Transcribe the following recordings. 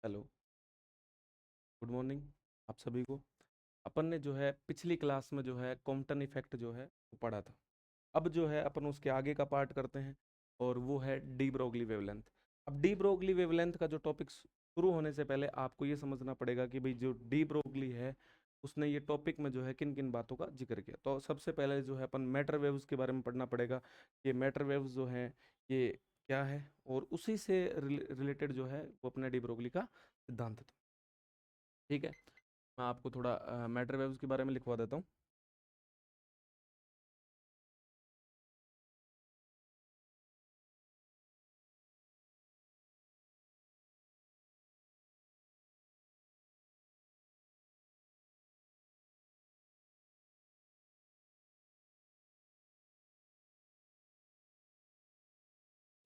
Hello, good morning आप सभी को। अपन ने जो है पिछली क्लास में जो है कॉम्पटन इफेक्ट जो है वो पढ़ा था। अब जो है अपन उसके आगे का पार्ट करते हैं और वो है डी ब्रोगली वेवलेंथ। अब डी ब्रोगली वेवलेंथ का जो टॉपिक शुरू होने से पहले आपको ये समझना पड़ेगा कि भाई जो डी ब्रोगली है उसने ये टॉपिक में जो है किन किन बातों का जिक्र किया। तो सबसे पहले जो है अपन मैटर वेव्स के बारे में पढ़ना पड़ेगा। ये मैटर वेव्स जो हैं ये क्या है, और उसी से रिलेटेड जो है वो अपने डी ब्रोगली का सिद्धांत था। ठीक है, मैं आपको थोड़ा मैटर वेव्स के बारे में लिखवा देता हूँ।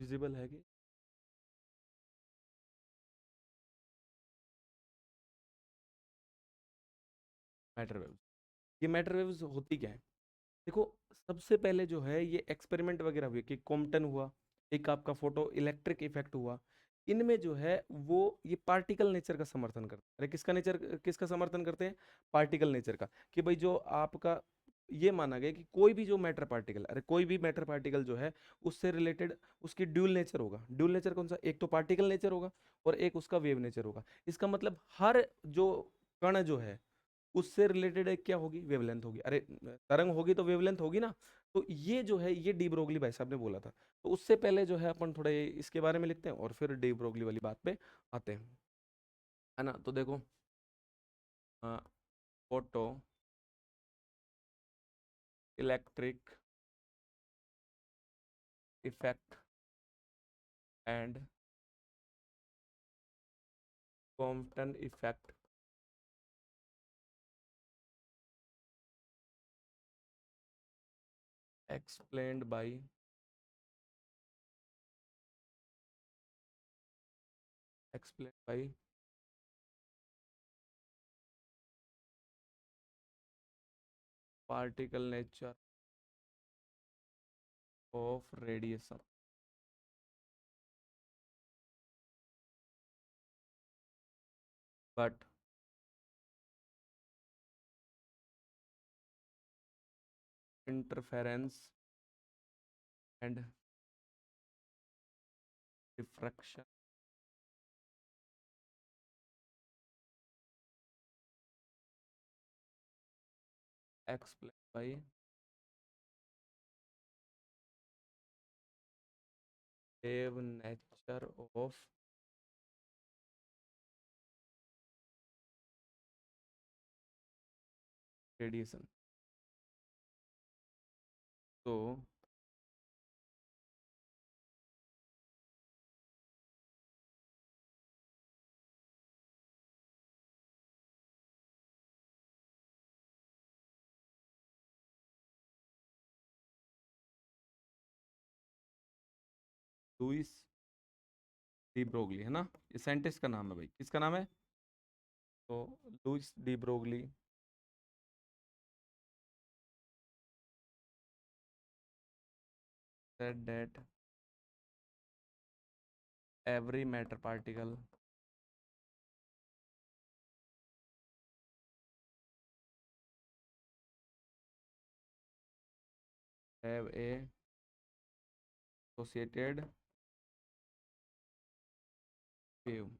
विजिबल है कि मैटर वेव्स, ये मैटर वेव्स होती क्या है? देखो, सबसे पहले जो है ये एक्सपेरिमेंट वगैरह हुए कि कॉम्पटन हुआ, एक आपका फोटो इलेक्ट्रिक इफेक्ट हुआ। इनमें जो है वो ये पार्टिकल नेचर का समर्थन करते हैं। अरे किसका नेचर, किसका समर्थन करते हैं? पार्टिकल नेचर का। कि भाई जो आपका ये माना गया कि कोई भी जो मैटर पार्टिकल, अरे कोई भी मैटर पार्टिकल जो है उससे रिलेटेड उसकी ड्यूल नेचर होगा। ड्यूल नेचर कौन सा? एक तो पार्टिकल नेचर होगा और एक उसका वेव नेचर होगा। इसका मतलब हर जो कण जो है उससे रिलेटेड एक क्या होगी? वेवलेंथ होगी। अरे तरंग होगी तो वेवलेंथ होगी ना। तो ये जो है ये डी ब्रोगली भाई साहब ने बोला था। तो उससे पहले जो है अपन थोड़ा इसके बारे में लिखते हैं और फिर डी ब्रोगली वाली बात पे आते हैं, है ना। तो देखो, photo electric effect and Compton effect explained bye explained bye particle nature of radiation. But interference and diffraction explained by wave nature of radiation. तो लुइस डी ब्रोगली, है ना, ये साइंटिस्ट का नाम है भाई। किसका नाम है? तो Louis de Broglie said that every matter particle have a associated wave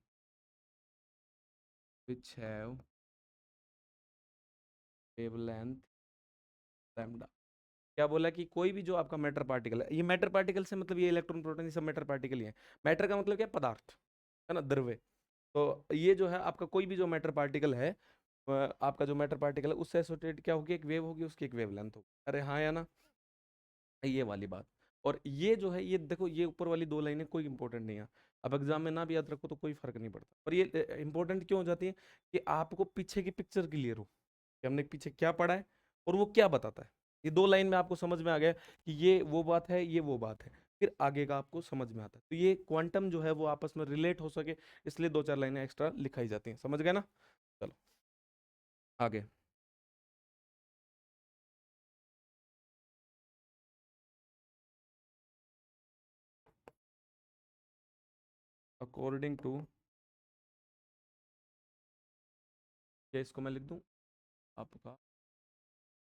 which have wavelength lambda। क्या बोला कि कोई भी जो आपका मैटर पार्टिकल है, ये मैटर पार्टिकल से मतलब ये इलेक्ट्रॉन प्रोटॉन ये सब मैटर पार्टिकल ही है। मैटर का मतलब क्या? पदार्थ, है ना, द्रव्य। तो ये जो है आपका कोई भी जो मैटर पार्टिकल है, आपका जो मैटर पार्टिकल है उससे एसोसिएटेड क्या होगी? एक वेव होगी, उसकी एक वेवलेंथ होगी। अरे हाँ या ना, ये वाली बात। और ये जो है ये देखो, ये ऊपर वाली दो लाइनें कोई इंपॉर्टेंट नहीं है। अब एग्जाम में ना भी याद रखो तो कोई फर्क नहीं पड़ता, पर ये इंपॉर्टेंट क्यों हो जाती है? कि आपको पीछे की पिक्चर क्लियर हो कि हमने पीछे क्या पढ़ा है और वो क्या बताता है। ये दो लाइन में आपको समझ में आ गया कि ये वो बात है, ये वो बात है, फिर आगे का आपको समझ में आता है। तो ये क्वांटम जो है वो आपस में रिलेट हो सके, इसलिए दो चार लाइनें एक्स्ट्रा लिखाई जाती हैं। समझ गए ना? चलो आगे। अकॉर्डिंग टू या इसको मैं लिख दूँ आपका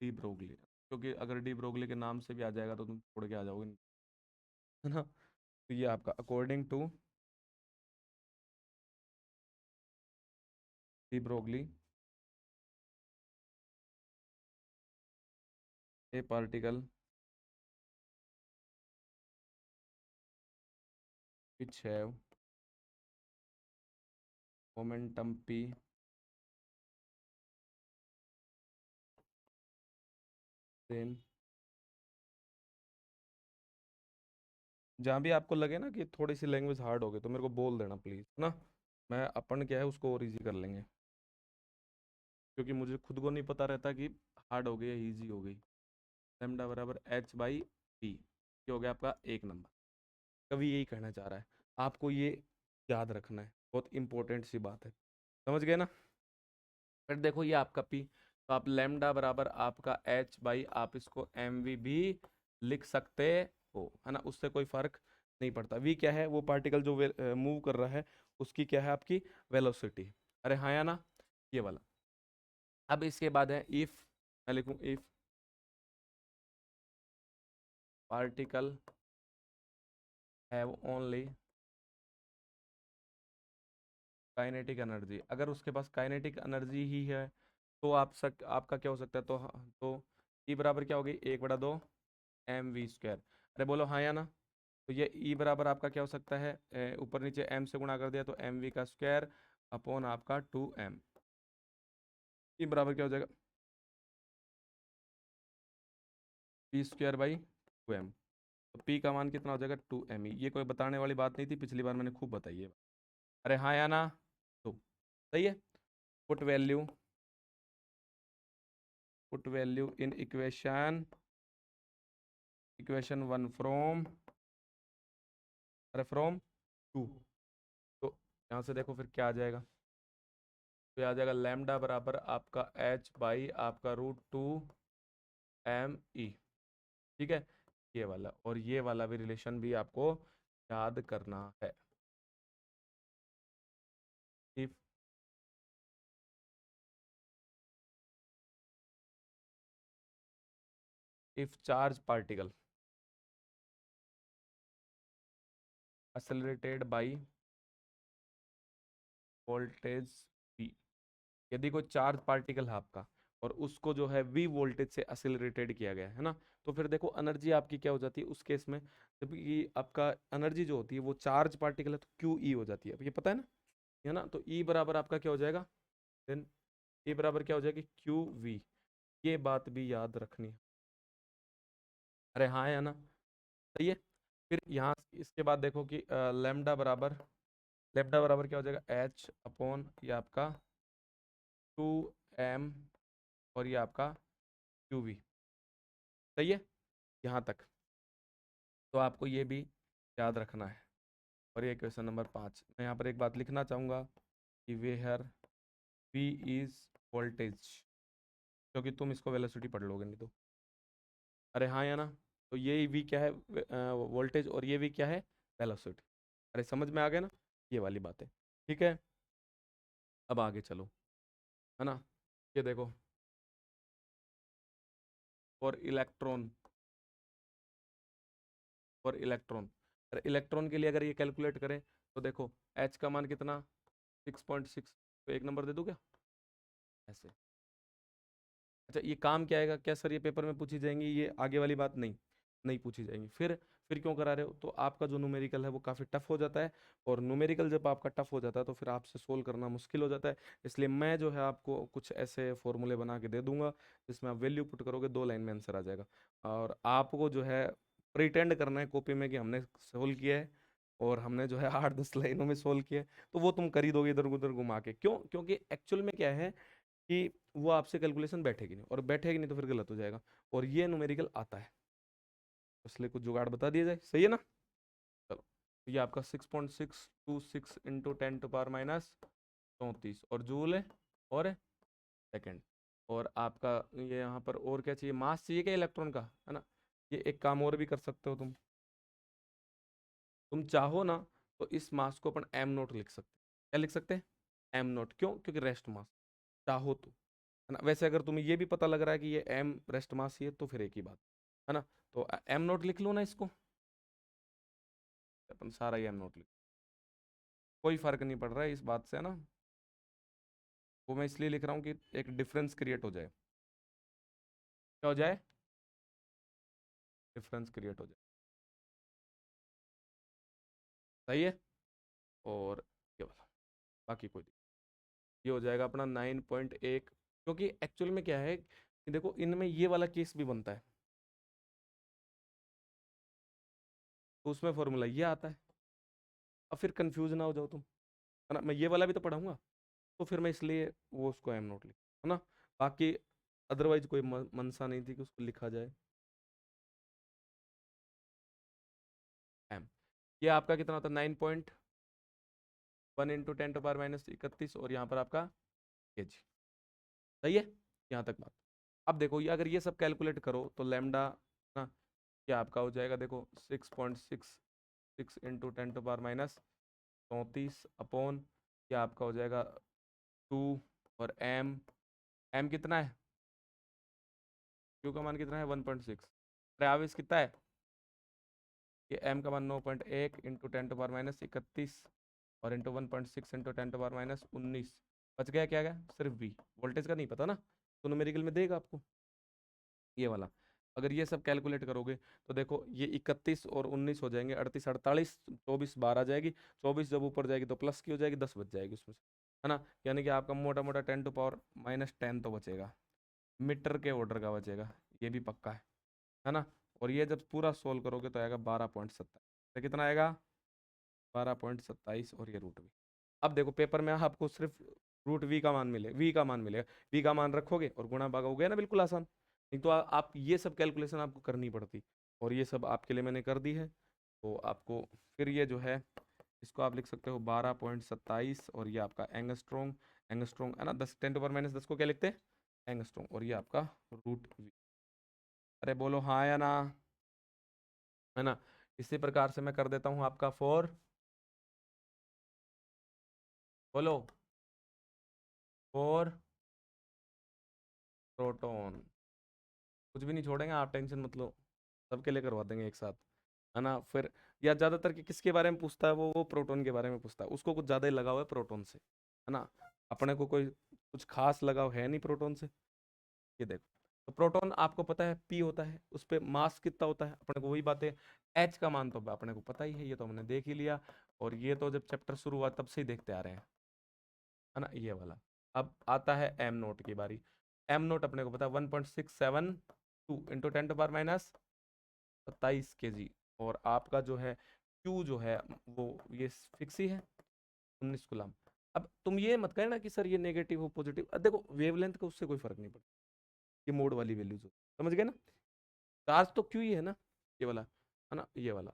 डी ब्रोगली, क्योंकि अगर डी ब्रोगली के नाम से भी आ जाएगा तो तुम छोड़ के आ जाओगे, है ना। तो ये आपका according to de Broglie a particle which have momentum p then जहाँ भी आपको लगे ना कि थोड़ी सी लैंग्वेज हार्ड हो गई तो मेरे को बोल देना प्लीज ना। मैं अपन क्या है उसको और इजी कर लेंगे, क्योंकि मुझे खुद को नहीं पता रहता कि हार्ड हो गई या इजी हो गई। लैम्डा बराबर एच बाई पी, ये हो गया आपका एक नंबर। कभी यही कहना चाह रहा है, आपको ये याद रखना है, बहुत इंपॉर्टेंट सी बात है, समझ गए ना। फिर देखो ये आपका पी, तो आप लैम्डा बराबर आपका एच बाई आप इसको एम वी भी लिख सकते हो, है ना, उससे कोई फर्क नहीं पड़ता। वी क्या है, वो पार्टिकल जो मूव कर रहा है उसकी क्या है आपकी वेलोसिटी। अरे हाँ या ना, ये वाला। अब इसके बाद है इफ, मैं लिखूं if particle have only kinetic energy, अगर उसके पास काइनेटिक एनर्जी ही है तो आपका क्या हो सकता है, तो ई बराबर क्या होगी, 1/2 एम वी स्क्वायर। अरे बोलो हाँ या ना। तो ये ई बराबर आपका क्या हो सकता है, ऊपर नीचे एम से गुणा कर दिया तो एम वी का स्क्वायर अपॉन आपका 2m। ई बराबर क्या हो जाएगा, पी स्क्वायर बाई 2m। तो पी का मान कितना हो जाएगा 2m। ये कोई बताने वाली बात नहीं थी, पिछली बार मैंने खूब बताई है। अरे हाँ या ना, तो सही है। Put value, put value in equation, equation 1 from, अरे फ्रॉम 2। तो यहाँ से देखो फिर क्या आ जाएगा, तो ये आ जाएगा लैम्डा बराबर आपका एच बाई आपका √2m e। ठीक है, ये वाला और ये वाला भी रिलेशन भी आपको याद करना है। If if charge particle accelerated by voltage v, यदि कोई चार्ज पार्टिकल है आपका और उसको जो है v वोल्टेज से एक्सेलरेटेड किया गया है ना, तो फिर देखो एनर्जी आपकी क्या हो जाती है उस केस में, जबकि आपका एनर्जी जो होती है वो चार्ज पार्टिकल है तो क्यू ई हो जाती है, अब ये पता है ना। तो ई बराबर आपका क्या हो जाएगा, देन ई बराबर क्या हो जाएगी क्यू वी। ये बात भी याद रखनी है। अरे हाँ है ना, सही है। फिर यहाँ इसके बाद देखो कि लेमडा बराबर क्या हो जाएगा एच अपॉन ये आपका 2m और ये आपका क्यू वी। सही है यहाँ तक, तो आपको ये भी याद रखना है। और ये क्वेश्चन नंबर 5, मैं यहाँ पर एक बात लिखना चाहूँगा कि वेयर वी इज वोल्टेज, क्योंकि तुम इसको वेलोसिटी पढ़ लोगे नहीं तो। अरे हाँ या ना, तो ये वी क्या है वोल्टेज और ये वी क्या है वेलोसिटी। अरे समझ में आ गया ना, ये वाली बात है। ठीक है, अब आगे चलो, है ना। ये देखो और इलेक्ट्रॉन, और इलेक्ट्रॉन, अरे इलेक्ट्रॉन के लिए अगर ये कैलकुलेट करें तो देखो एच का मान कितना 6.6, तो एक नंबर दे दूँ क्या ऐसे। अच्छा ये काम क्या आएगा, क्या सर ये पेपर में पूछी जाएंगी, ये आगे वाली बात नहीं, नहीं पूछी जाएंगी। फिर क्यों करा रहे हो, तो आपका जो न्यूमेरिकल है वो काफ़ी टफ हो जाता है, और न्यूमेरिकल जब आपका टफ हो जाता है तो फिर आपसे सोल्व करना मुश्किल हो जाता है। इसलिए मैं जो है आपको कुछ ऐसे फॉर्मूले बना के दे दूंगा जिसमें आप वैल्यू पुट करोगे 2 लाइन में आंसर आ जाएगा, और आपको जो है प्रिटेंड करना है कॉपी में कि हमने सोल्व किया है और हमने जो है 8-10 लाइनों में सोल्व किया है, तो वो तुम कर ही दोगे इधर उधर घुमा के। क्यों, क्योंकि एक्चुअल में क्या है कि वो आपसे कैलकुलेशन बैठेगी नहीं, और बैठेगी नहीं तो फिर गलत हो जाएगा, और ये न्यूमेरिकल आता है, इसलिए कुछ जुगाड़ बता दिया जाए, सही है ना। चलो, तो ये आपका 6.626 इंटू 10⁻34 और जूल है और सेकेंड। और आपका ये यहाँ पर और क्या चाहिए, मास चाहिए क्या इलेक्ट्रॉन का, है ना। ये एक काम और भी कर सकते हो तुम चाहो ना तो इस मास को अपन एम नोट लिख सकते हैं। क्या लिख सकते हैं, एम नोट, क्यों, क्योंकि रेस्ट मास। चाहो तो, है ना। वैसे अगर तुम्हें ये भी पता लग रहा है कि ये एम रेस्ट मास ही है तो फिर एक ही बात, है ना। तो एम नोट लिख लो ना इसको, अपन सारा ही एम नोट लिख, कोई फर्क नहीं पड़ रहा है इस बात से, है ना। वो मैं इसलिए लिख रहा हूँ कि एक डिफरेंस क्रिएट हो जाए। क्या हो जाए? डिफरेंस क्रिएट हो जाए। सही है। और ये वाला, बाकी कोई दिक्कत, ये हो जाएगा अपना 9.1। क्योंकि एक्चुअल में क्या है कि देखो इनमें ये वाला केस भी बनता है, तो उसमें फॉर्मूला ये आता है। अब फिर कंफ्यूज ना हो जाओ तुम, है ना। मैं ये वाला भी तो पढ़ाऊंगा, तो फिर मैं इसलिए वो उसको एम नोट लिख, है ना। बाकी अदरवाइज कोई मनसा नहीं थी कि उसको लिखा जाए एम। ये आपका कितना होता है? 9.1 इंटू 10⁻⁻31, और यहाँ पर आपका केजी। सही है, यहाँ तक बात। अब देखो ये अगर ये सब कैलकुलेट करो तो लेमडा ना, ये आपका हो जाएगा देखो 6.66 इंटू 10⁻34 अपॉन, ये आपका हो जाएगा 2। और एम, एम कितना है? क्यू का मान कितना है? 1.6। ट्रैविस कितना है? ये एम का मान 9.1 इंटू 10⁻31 और इंटू 1.6 इंटू 10⁻19। बच गया क्या? गया सिर्फ बी। वोल्टेज का नहीं पता ना, तो न्यूमेरिकल में देगा आपको ये वाला। अगर ये सब कैलकुलेट करोगे तो देखो ये 31 और 19 हो जाएंगे, 38 48, 24 12 आ जाएगी। 24 जब ऊपर जाएगी तो प्लस की हो जाएगी, 10 बच जाएगी उसमें से, है ना। यानी कि आपका मोटा मोटा 10⁻⁻10 तो बचेगा, मीटर के ऑर्डर का बचेगा, ये भी पक्का है ना। और ये जब पूरा सोल्व करोगे तो आएगा 12.27। तो कितना आएगा? 12.27, और ये रूट वी। अब देखो पेपर में आपको सिर्फ रूट वी का मान मिले, वी का मान मिलेगा, वी का मान रखोगे और गुणा भागा हो गया ना, बिल्कुल आसान। नहीं तो आप ये सब कैलकुलेशन आपको करनी पड़ती, और ये सब आपके लिए मैंने कर दी है। तो आपको फिर ये जो है इसको आप लिख सकते हो 12.27, और ये आपका एंगस्ट्रॉन्ग, एंगस्ट्रॉन्ग है ना, 10⁻10 को क्या लिखते हैं? एंगस्ट्रॉन्ग। और ये आपका रूट वी। अरे बोलो हाँ या ना, है ना। इसी प्रकार से मैं कर देता हूँ आपका फोर, बोलो, फोर प्रोटोन। कुछ भी नहीं छोड़ेंगे, आप टेंशन मत लो, सबके लिए करवा देंगे एक साथ, है ना। फिर या ज्यादातर किसके बारे में पूछता है वो प्रोटोन के बारे में पूछता है, उसको कुछ ज्यादा ही लगाव है प्रोटोन से, है ना। अपने को कोई कुछ खास लगाव है नहीं प्रोटोन से। ये देखो, तो प्रोटोन आपको पता है पी होता है, उस पर मास कितना होता है अपने को वही बातें। एच का मान तो अपने को पता ही है, ये तो हमने देख ही लिया, और ये तो जब चैप्टर शुरू हुआ तब से ही देखते आ रहे हैं, है ना, ये वाला। अब आता है एम नोट की बारी। एम नोट अपने को पता है 1.672 इंटू 10⁻27 kg। और आपका जो है क्यू जो है वो ये फिक्स ही है, 19 गुलाम। अब तुम ये मत कहना कि सर ये नेगेटिव हो पॉजिटिव, देखो वेवलेंथ का उससे कोई फर्क नहीं पड़ता, ये मोड वाली वैल्यूज हो, समझ गए ना। चार्ज तो क्यू ही है ना, ये वाला, है ना, ये वाला।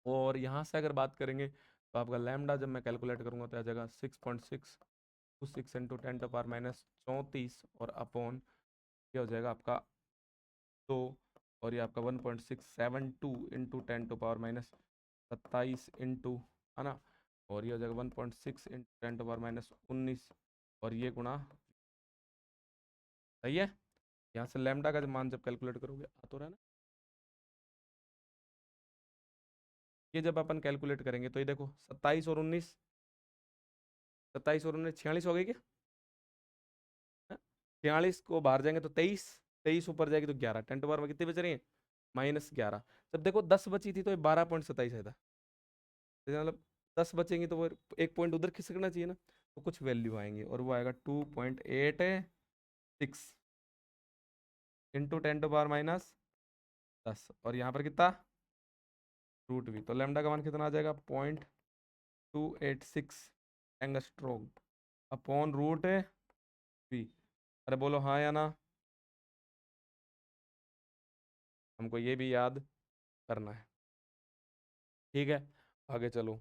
और यहाँ से अगर बात करेंगे तो आपका लैम्डा जब मैं कैलकुलेट करूंगा तो आ जाएगा 6.626 इंटू 10⁻34, और अपॉन ये हो जाएगा आपका 2। और ये आपका 1.672 इंटू 10⁻27 इंटू, है ना। और ये हो जाएगा 1.6 इंटू 10⁻19, और ये गुणा। सही है। यहाँ से लैम्डा का मान जब कैलकुलेट करोगे आ तो रहा है ना, ये जब अपन कैलकुलेट करेंगे तो ये देखो 27 और 19, 27 और 19 46 हो गई क्या? 46 को बाहर जाएंगे तो 23, 23 ऊपर जाएगी तो 11, 10 में कितनी बच रही है? -11। जब देखो 10 बची थी तो ये 12.27 आया था, तो मतलब 10 बचेंगी तो वो एक पॉइंट उधर खिसकना चाहिए ना, तो कुछ वैल्यू आएंगी, और वो आएगा 2.86 इंटू 10⁻10, और यहाँ पर कितना? Root we. तो लेमडा का मान कितना आ जाएगा? 0.286 एंगस्ट्रोम अपॉन रूट वी। अरे बोलो हाँ या ना, हमको ये भी याद करना है, ठीक है। आगे चलो।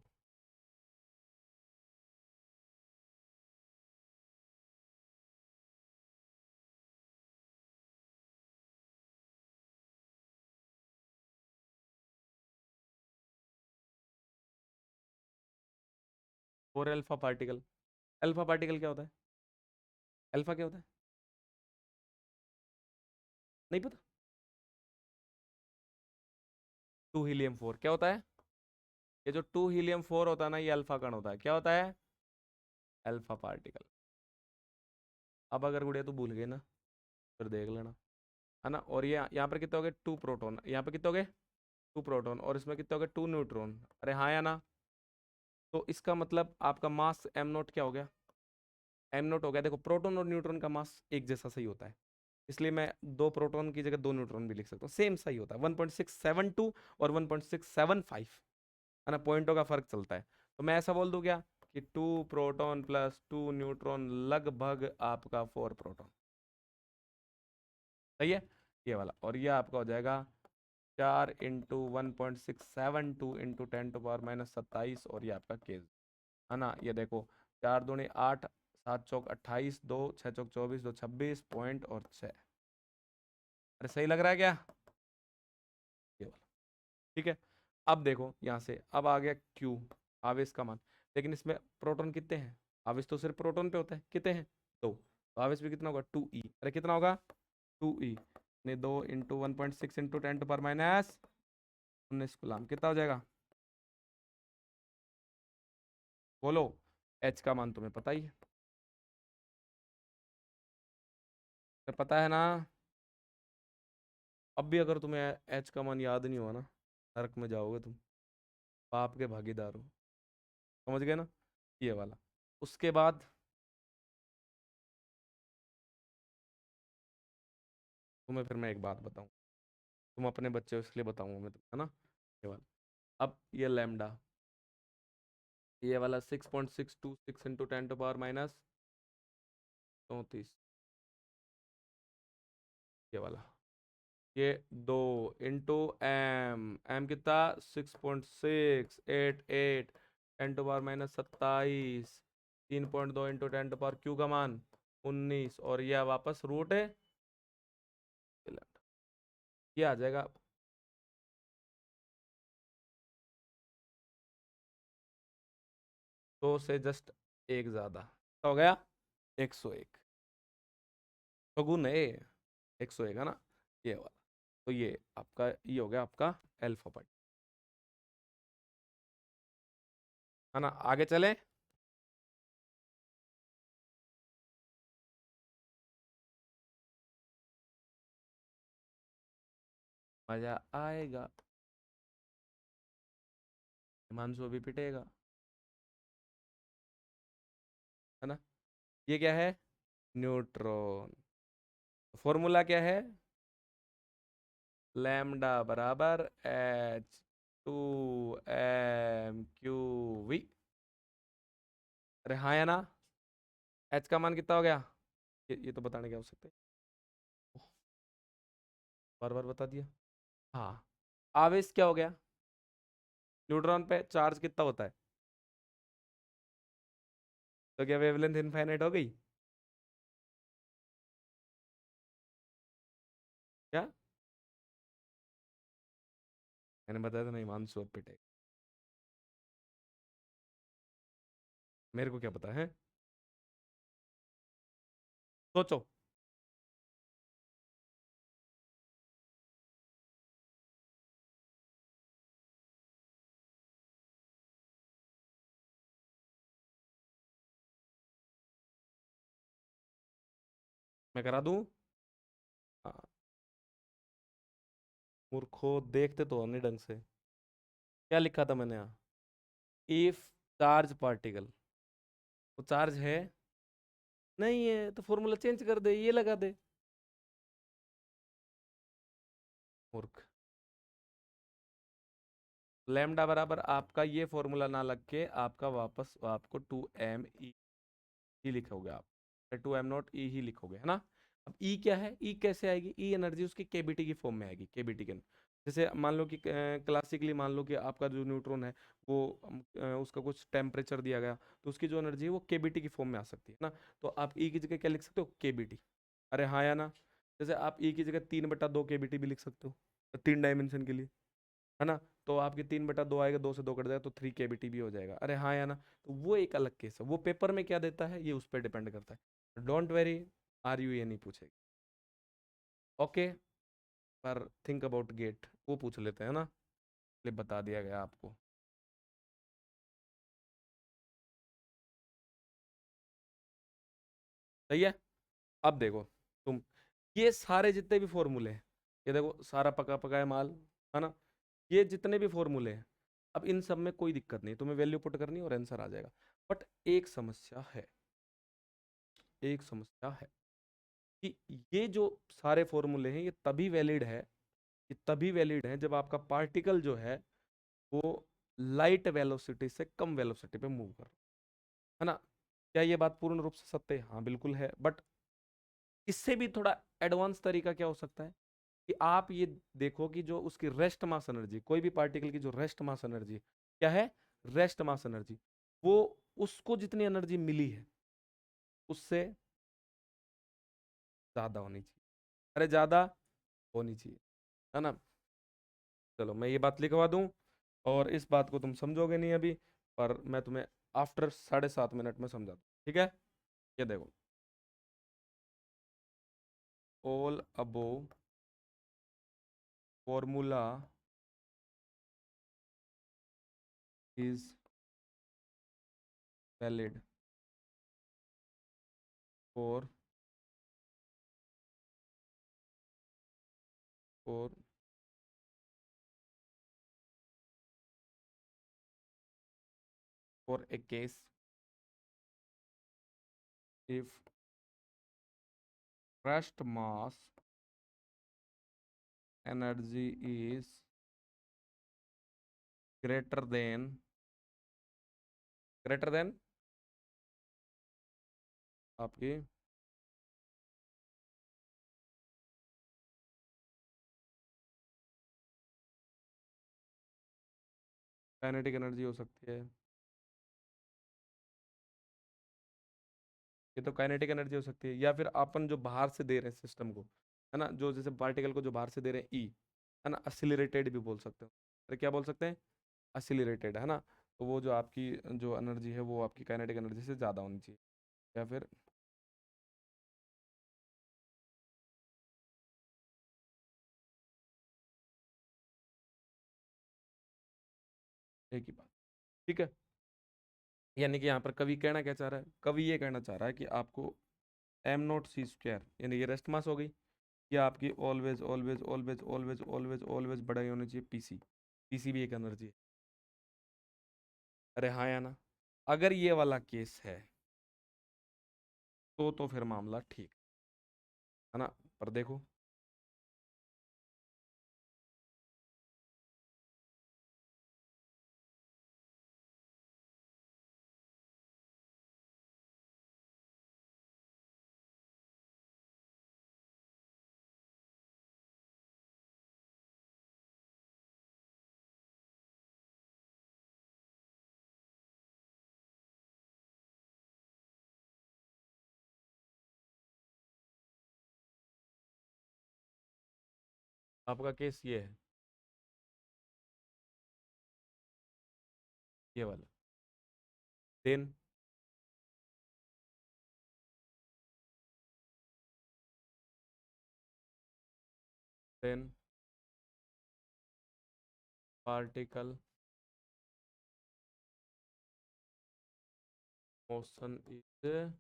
4 अल्फा पार्टिकल, अल्फा पार्टिकल क्या होता है? अल्फा क्या होता है? नहीं पता? 2 हीलियम 4 क्या होता है? ये जो 2 हीलियम 4 होता है ना, ये अल्फा कण होता है। क्या होता है? Alpha particle. अब अगर गुड़िया तू भूल गई ना, फिर देख लेना, है ना। और ये यहाँ पर कितने हो गए? 2 प्रोटॉन। यहाँ पे कितने हो गए? 2 प्रोटॉन। और इसमें कितने हो गए? 2 न्यूट्रॉन। अरे हाँ या ना? तो इसका मतलब आपका मास m0 क्या हो गया? m0 हो गया। देखो, प्रोटॉन और न्यूट्रॉन का मास एक जैसा सही होता है, इसलिए मैं 2 प्रोटॉन की जगह 2 न्यूट्रॉन भी लिख सकता हूँ, सेम सही होता है। 1.672 और 1.675, है ना, पॉइंटों का फर्क चलता है। तो मैं ऐसा बोल दूं क्या कि 2 प्रोटॉन प्लस 2 न्यूट्रॉन लगभग आपका 4 प्रोटॉन। सही है ये वाला। और ये आपका हो जाएगा 4 × 1.672 × 10⁻⁷, और ये आपका केस, है ना। ये देखो, 4 दूनी 8, 7 चौक 28, 2 6 चौक 24, 2 26 पॉइंट और 6। अरे सही लग रहा है क्या? ये वाला ठीक है। अब देखो यहाँ से, अब आ गया Q, आवेश का मान। लेकिन इसमें प्रोटॉन कितने हैं? आवेश तो सिर्फ प्रोटॉन पे होता है, कितने हैं? 2। तो आवेश भी कितना होगा? 2e। अरे कितना होगा? 2e ने 2 × 1.6 × 10⁻⁹ कितना हो जाएगा? बोलो। H का मान तुम्हें पता ही है, तो पता है ना। अब भी अगर तुम्हें H का मान याद नहीं हुआ ना, नरक में जाओगे तुम, पाप के भागीदार हो। समझ गए ना? ये वाला। उसके बाद तुम्हें फिर मैं एक बात बताऊं, तुम अपने बच्चे हो इसलिए बताऊंगा मैं तुम्हें, है ना। ये वाला। अब ये लैम्डा, ये वाला 6.626 × 10⁻⁻34, ये वाला। ये 2 × m कितना? 6.688 10⁻⁻27, 3.2 × 10⁻³ का मान 19, और यह वापस रूट है। ये आ जाएगा 2 से जस्ट एक ज्यादा, तो हो गया 101। तो गुण है 101, है ना, ये वाला। तो ये आपका, ये हो गया आपका अल्फा पार्ट, है ना। आगे चले। मजा आएगा, हिमांशु अभी पिटेगा, है ना। ये क्या है? न्यूट्रॉन। फॉर्मूला क्या है? लैम्डा बराबर H2m⁴ अरे हाँ या ना? H का मान कितना हो गया? ये तो बताने क्या हो सकते, बार बार बता दिया। हाँ। आवेश क्या हो गया? न्यूट्रॉन पे चार्ज कितना होता है? तो क्या वेवलेंथ इनफाइनाइट हो गई? क्या? मैंने बताया था नहीं, मानसू अब पिटेगा। मेरे को क्या पता है? सोचो। मैं करा दूं? हाँ। मूर्खो, देखते तो हो नहीं ढंग से। क्या लिखा था मैंने यहाँ? इफ चार्ज पार्टिकल, तो चार्ज है नहीं है तो फॉर्मूला चेंज कर दे, ये लगा दे। मूर्ख। लैम्डा बराबर आपका ये फॉर्मूला ना लग के आपका वापस आपको 2m ही लिखोगे आप, 2m0 E ही लिखोगे, है ना। अब E क्या है? E कैसे आएगी? E एनर्जी उसकी केबीटी की फॉर्म में आएगी, केबीटी के। जैसे मान लो कि क्लासिकली मान लो कि आपका जो न्यूट्रॉन है वो उसका कुछ टेम्परेचर दिया गया, तो उसकी जो एनर्जी है वो केबीटी की फॉर्म में आ सकती है ना। तो आप E की जगह क्या लिख सकते हो? केबीटी। अरे हाँ या ना? जैसे आप E की जगह 3/2 केबीटी भी लिख सकते हो, 3 डायमेंशन के लिए, है ना। तो आपके 3/2 आएगा, 2 से 2 कट जाएगा तो 3 केबीटी भी हो जाएगा। अरे हाँ या ना? तो वो एक अलग केस है, वो पेपर में क्या देता है ये उस पर डिपेंड करता है। डोंट वेरी, आर यू ये नहीं पूछेगी। ओके, पर थिंक अबाउट गेट वो पूछ लेते हैं ना, ये बता दिया गया आपको। सही है। अब देखो तुम, ये सारे जितने भी फॉर्मूले हैं, ये देखो सारा पका पकाया माल, है ना, ये जितने भी फॉर्मूले हैं, अब इन सब में कोई दिक्कत नहीं, तुम्हें वैल्यू पुट करनी है और आंसर आ जाएगा। बट एक समस्या है, एक समस्या है कि ये जो सारे फॉर्मूले हैं ये तभी वैलिड है, ये तभी वैलिड है जब आपका पार्टिकल जो है वो लाइट वेलोसिटी से कम वेलोसिटी पे मूव कर रहा है ना। क्या ये बात पूर्ण रूप से सत्य है? हाँ बिल्कुल है। बट इससे भी थोड़ा एडवांस तरीका क्या हो सकता है कि आप ये देखो कि जो उसकी रेस्ट मास एनर्जी, कोई भी पार्टिकल की जो रेस्ट मास एनर्जी क्या है, रेस्ट मास एनर्जी, वो उसको जितनी एनर्जी मिली है उससे ज्यादा होनी चाहिए। अरे ज्यादा होनी चाहिए, है ना। चलो मैं ये बात लिखवा दूं, और इस बात को तुम समझोगे नहीं अभी, पर मैं तुम्हें आफ्टर 7.5 मिनट में समझा दूं, ठीक है। ये देखो, all above formula is valid for for for a case if rest mass energy is greater than आपकी काइनेटिक एनर्जी हो सकती है। ये तो काइनेटिक एनर्जी हो सकती है, या फिर अपन जो बाहर से दे रहे हैं सिस्टम को, है ना, जो जैसे पार्टिकल को जो बाहर से दे रहे हैं ई, है ना, असिलरेटेड भी बोल सकते हो। अरे क्या बोल सकते हैं? असिलरेटेड, है ना। तो वो जो आपकी जो एनर्जी है वो आपकी काइनेटिक एनर्जी से ज़्यादा होनी चाहिए, या फिर एक ही बात, ठीक है। यानी कि यहाँ पर कवि कहना क्या चाह रहा है? कवि ये कहना चाह रहा है कि आपको एम नॉट सी स्क्वायर, यानी ये रेस्ट मास हो गई, ये आपकी always always always always always always बड़ा ही होनी चाहिए पीसी। पीसी भी एक एनर्जी है। अरे हाँ या ना? अगर ये वाला केस है तो फिर मामला ठीक है ना। पर देखो, आपका केस ये है, ये वाला, then then particle motion is,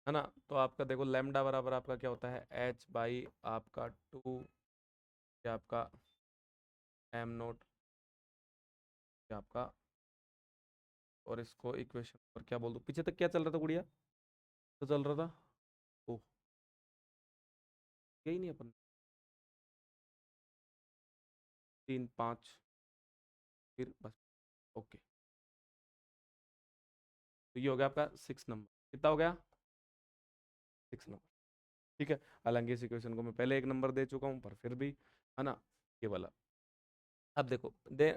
है ना। तो आपका देखो लैम्डा बराबर आपका क्या होता है, एच बाई आपका टू, या आपका एम नोट, या आपका, और इसको इक्वेशन और क्या बोल दूं, पीछे तक क्या चल रहा था गुड़िया? तो चल रहा था, ओह यही नहीं अपन, 3 5, फिर बस, ओके। तो ये हो गया आपका 6 नंबर, कितना हो गया? 6 नंबर, ठीक है। हालांकि इस इक्वेशन को मैं पहले 1 नंबर दे चुका हूँ, पर फिर भी, है ना, ये वाला। अब देखो दे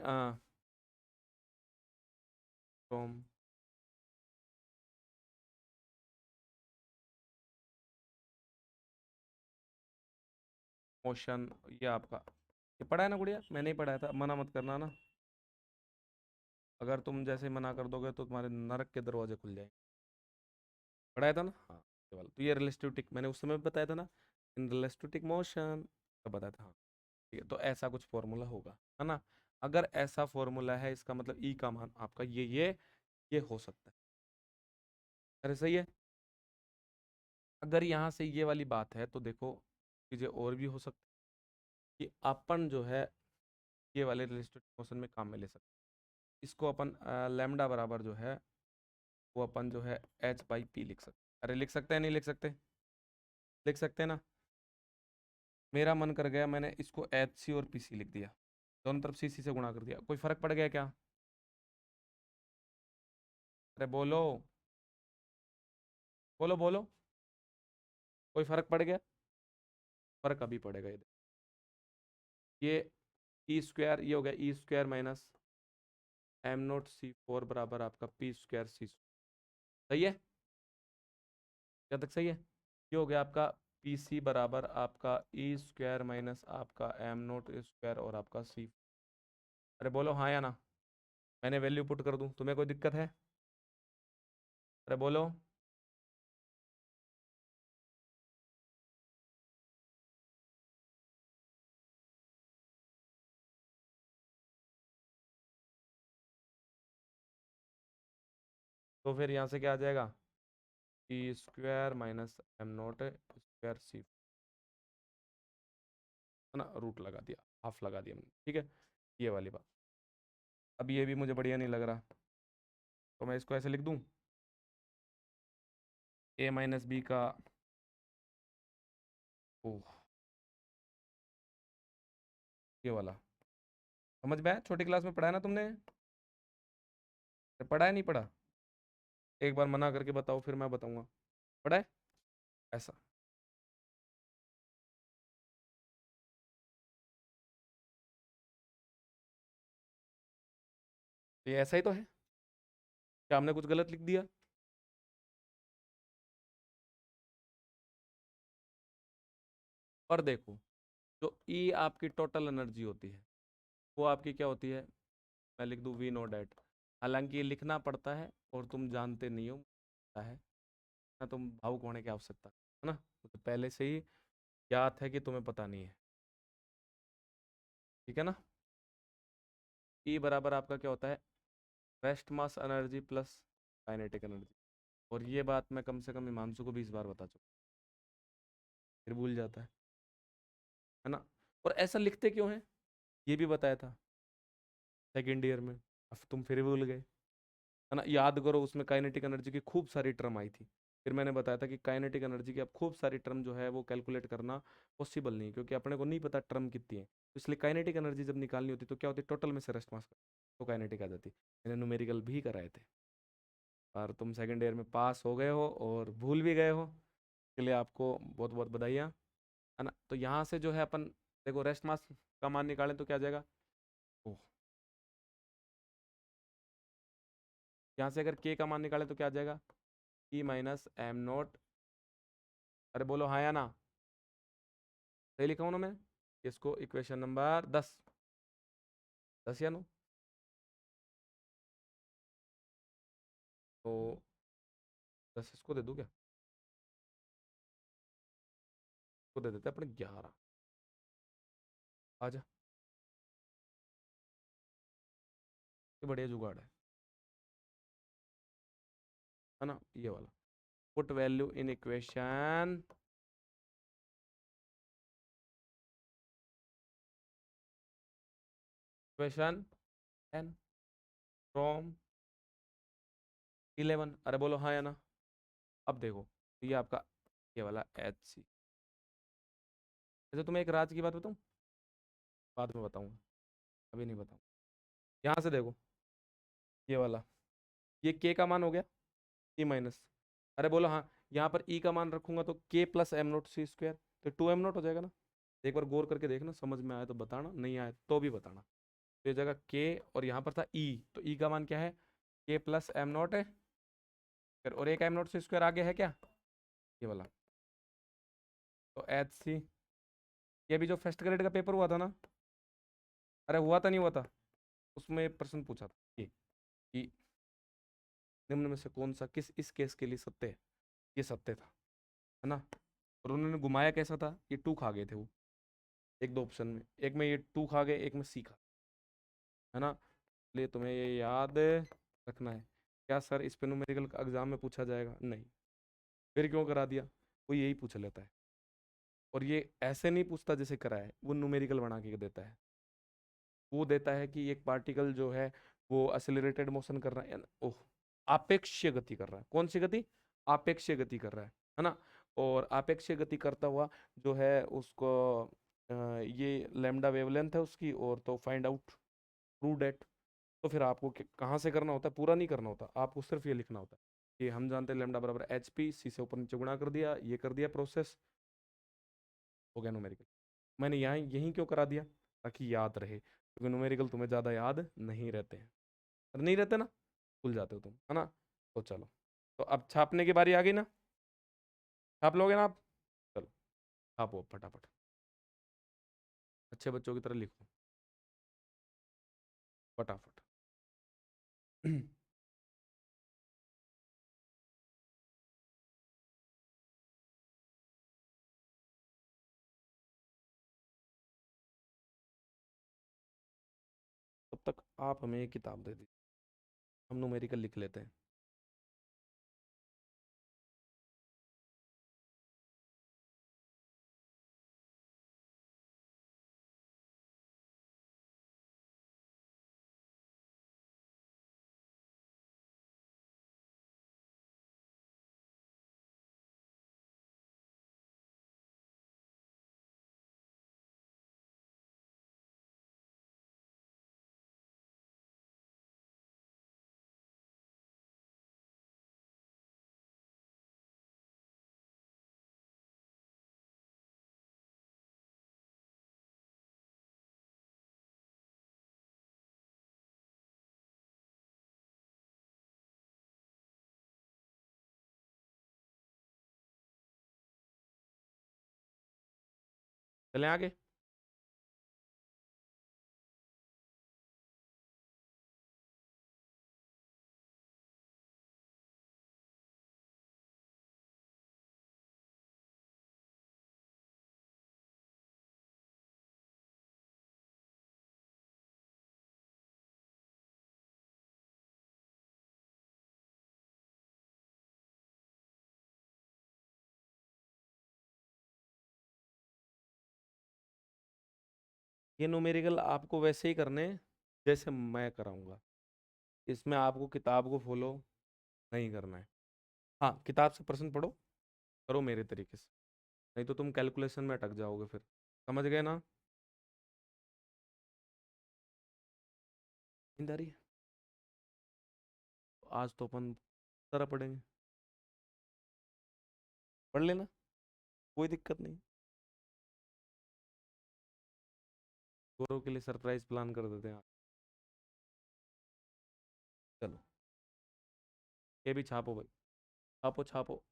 फ्रॉम मोशन, ये आपका ये पढ़ा है ना गुड़िया? मैंने ही पढ़ाया था, मना मत करना ना। अगर तुम जैसे मना कर दोगे तो तुम्हारे नरक के दरवाजे खुल जाएंगे। पढ़ाया था ना? हाँ, ये वाला तो, ये रिलेटिविस्टिक मैंने उस समय भी बताया था ना, इन रिलेटिविस्टिक मोशन का बताया था। हाँ ठीक है, तो ऐसा कुछ फॉर्मूला होगा, है ना? अगर ऐसा फॉर्मूला है, इसका मतलब ई का मान आपका ये हो सकता है। अरे सही है। अगर यहाँ से ये वाली बात है तो देखो, चीजें और भी हो सकती है कि अपन जो है ये वाले रिलेटिविस्टिक मोशन में काम में ले सकते हैं। इसको अपन लैम्डा बराबर जो है वो अपन जो है एच बाई पी लिख सकते हैं। अरे लिख सकते हैं, नहीं लिख सकते? लिख सकते हैं ना? मेरा मन कर गया, मैंने इसको एच सी और पी सी लिख दिया, दोनों तरफ सी सी से गुणा कर दिया। कोई फर्क पड़ गया क्या? अरे बोलो, बोलो बोलो, कोई फर्क पड़ गया? फर्क अभी पड़ेगा। ये ई स्क्वायर, ये हो गया ई स्क्वायर माइनस एम नोट सी फोर बराबर आपका पी स्क्वायर सी। सही है? क्या तक सही है? ये हो गया आपका पी सी बराबर आपका ई स्क्वायर माइनस आपका एम नोट स्क्वायर और आपका सी। अरे बोलो हाँ या ना? मैंने वैल्यू पुट कर दूं, तुम्हें कोई दिक्कत है? अरे बोलो। तो फिर यहाँ से क्या आ जाएगा? E square minus m naught square c, है ना? रूट लगा दिया, हाफ लगा दिया मैंने, ठीक है? ये वाली बात। अब ये भी मुझे बढ़िया नहीं लग रहा, तो मैं इसको ऐसे लिख दूं, ए माइनस बी का, ओह, ये वाला समझ में आया? छोटी क्लास में पढ़ा है ना तुमने? पढ़ा है नहीं पढ़ा? एक बार मना करके बताओ, फिर मैं बताऊंगा। पढ़ा है? ऐसा? ये ऐसा ही तो है। क्या हमने कुछ गलत लिख दिया? और देखो, जो ई आपकी टोटल एनर्जी होती है वो आपकी क्या होती है? मैं लिख दूं वी नो डैट। हालांकि ये लिखना पड़ता है और तुम जानते नहीं हो, पता है ना? तुम भावुक होने की आवश्यकता है ना, तो पहले से ही ज्ञात है कि तुम्हें पता नहीं है, ठीक है ना? ई बराबर आपका क्या होता है? Rest mass energy plus kinetic energy. और ये बात मैं कम से कम हिमांशु को 20 बार बता चुका, फिर भूल जाता है ना? और ऐसा लिखते क्यों है, ये भी बताया था सेकेंड ईयर में, अब तुम फिर भूल गए, है ना? याद करो, उसमें काइनेटिक एनर्जी की खूब सारी टर्म आई थी। फिर मैंने बताया था कि काइनेटिक एनर्जी की अब खूब सारी टर्म जो है वो कैलकुलेट करना पॉसिबल नहीं है, क्योंकि अपने को नहीं पता टर्म कितनी है। तो इसलिए काइनेटिक एनर्जी जब निकालनी होती तो क्या होती? टोटल में से रेस्ट मास तो काइनेटिक आ जाती। मैंने न्यूमेरिकल भी कराए थे, और तुम सेकेंड ईयर में पास हो गए हो और भूल भी गए हो, इसके लिए आपको बहुत बहुत बधाइयाँ, है ना? तो यहाँ से जो है अपन, देखो रेस्ट मास का मान निकालें तो क्या आ जाएगा? ओह, यहाँ से अगर के का मान निकालें तो क्या आ जाएगा? E minus m note. अरे बोलो हाँ या ना? सही लिखा हूँ ना मैं? इसको इक्वेशन नंबर 10, 10 या नो? तो 10 इसको दे दूँ क्या? इसको दे देते हैं अपने 11। आजा, ये बढ़िया जुगाड़ है ना? ये वाला put value in equation, equation 10 from 11। अरे बोलो हाँ या ना? अब देखो, ये आपका ये वाला एच सी। जैसे तुम्हें एक राज की बात बताऊँ, बाद में बताऊंगा, अभी नहीं बताऊँ। यहाँ से देखो, ये वाला, ये के का मान हो गया ई माइनस, अरे बोलो हाँ, यहाँ पर ई का मान रखूंगा तो के प्लस एम नोट सी स्क्वायर, तो 2m नोट हो जाएगा ना? एक बार गौर करके देखना, समझ में आया तो बताना, नहीं आया तो भी बताना। तो ये जगह के और यहाँ पर था ई, तो ई का मान क्या है? के प्लस एम नोट है, फिर और एक एम नोट सी स्क्वायर आगे है क्या? ये वाला। तो एच सी, ये भी जो फर्स्ट ग्रेड का पेपर हुआ था ना, अरे हुआ था नहीं हुआ था, उसमें प्रश्न पूछा था कि निम्न में से कौन सा किस इस केस के लिए सत्य है, ये सत्य था, है ना। और उन्होंने घुमाया कैसा था, ये टू खा गए थे वो, एक दो ऑप्शन में, एक में ये टू खा गए, एक में सी खा, है ना। इसलिए तुम्हें ये याद रखना है। क्या सर इस पे न्यूमेरिकल एग्जाम में पूछा जाएगा? नहीं। फिर क्यों करा दिया? वो यही पूछ लेता है, और ये ऐसे नहीं पूछता जैसे करा है, वो न्यूमेरिकल बना के देता है। वो देता है कि एक पार्टिकल जो है वो एक्सेलरेटेड मोशन कर रहा है, ओह, आपेक्षीय गति कर रहा है। कौन सी गति? आपेक्षीय गति कर रहा है ना। और आपेक्षीय गति करता हुआ जो है उसको ये लैम्डा वेवलेंथ है उसकी, और तो फाइंड आउट, प्रूव डेट। तो फिर आपको कहाँ से करना होता है? पूरा नहीं करना होता, आपको सिर्फ ये लिखना होता है कि हम जानते हैं लैम्डा बराबर एच पी, सी से ऊपर नीचे गुणा कर दिया, ये कर दिया प्रोसेस, हो गया न्यूमेरिकल। मैंने यहाँ यहीं क्यों करा दिया? ताकि याद रहे, क्योंकि न्यूमेरिकल तुम्हें ज़्यादा याद नहीं रहते हैं, और नहीं रहते ना, भूल जाते हो तुम, है ना। तो चलो, तो अब छापने की बारी आ गई ना, छाप लोगे ना आप? चलो छापो अब फटाफट, अच्छे बच्चों की तरह लिखो फटाफट। तब तक आप हमें एक किताब दे दीजिए, हम न्यूमेरिकल लिख लेते हैं। चलें आगे। ये न्यूमेरिकल आपको वैसे ही करने हैं जैसे मैं कराऊंगा, इसमें आपको किताब को फॉलो नहीं करना है। हाँ, किताब से प्रश्न पढ़ो, करो मेरे तरीके से, नहीं तो तुम कैलकुलेशन में अटक जाओगे फिर। समझ गए ना? नींद आ रही है? आज तो अपन तरह पढ़ेंगे, पढ़ लेना, कोई दिक्कत नहीं। गौरव के लिए सरप्राइज प्लान कर देते हैं। चलो, ये भी छापो भाई, छापो छापो।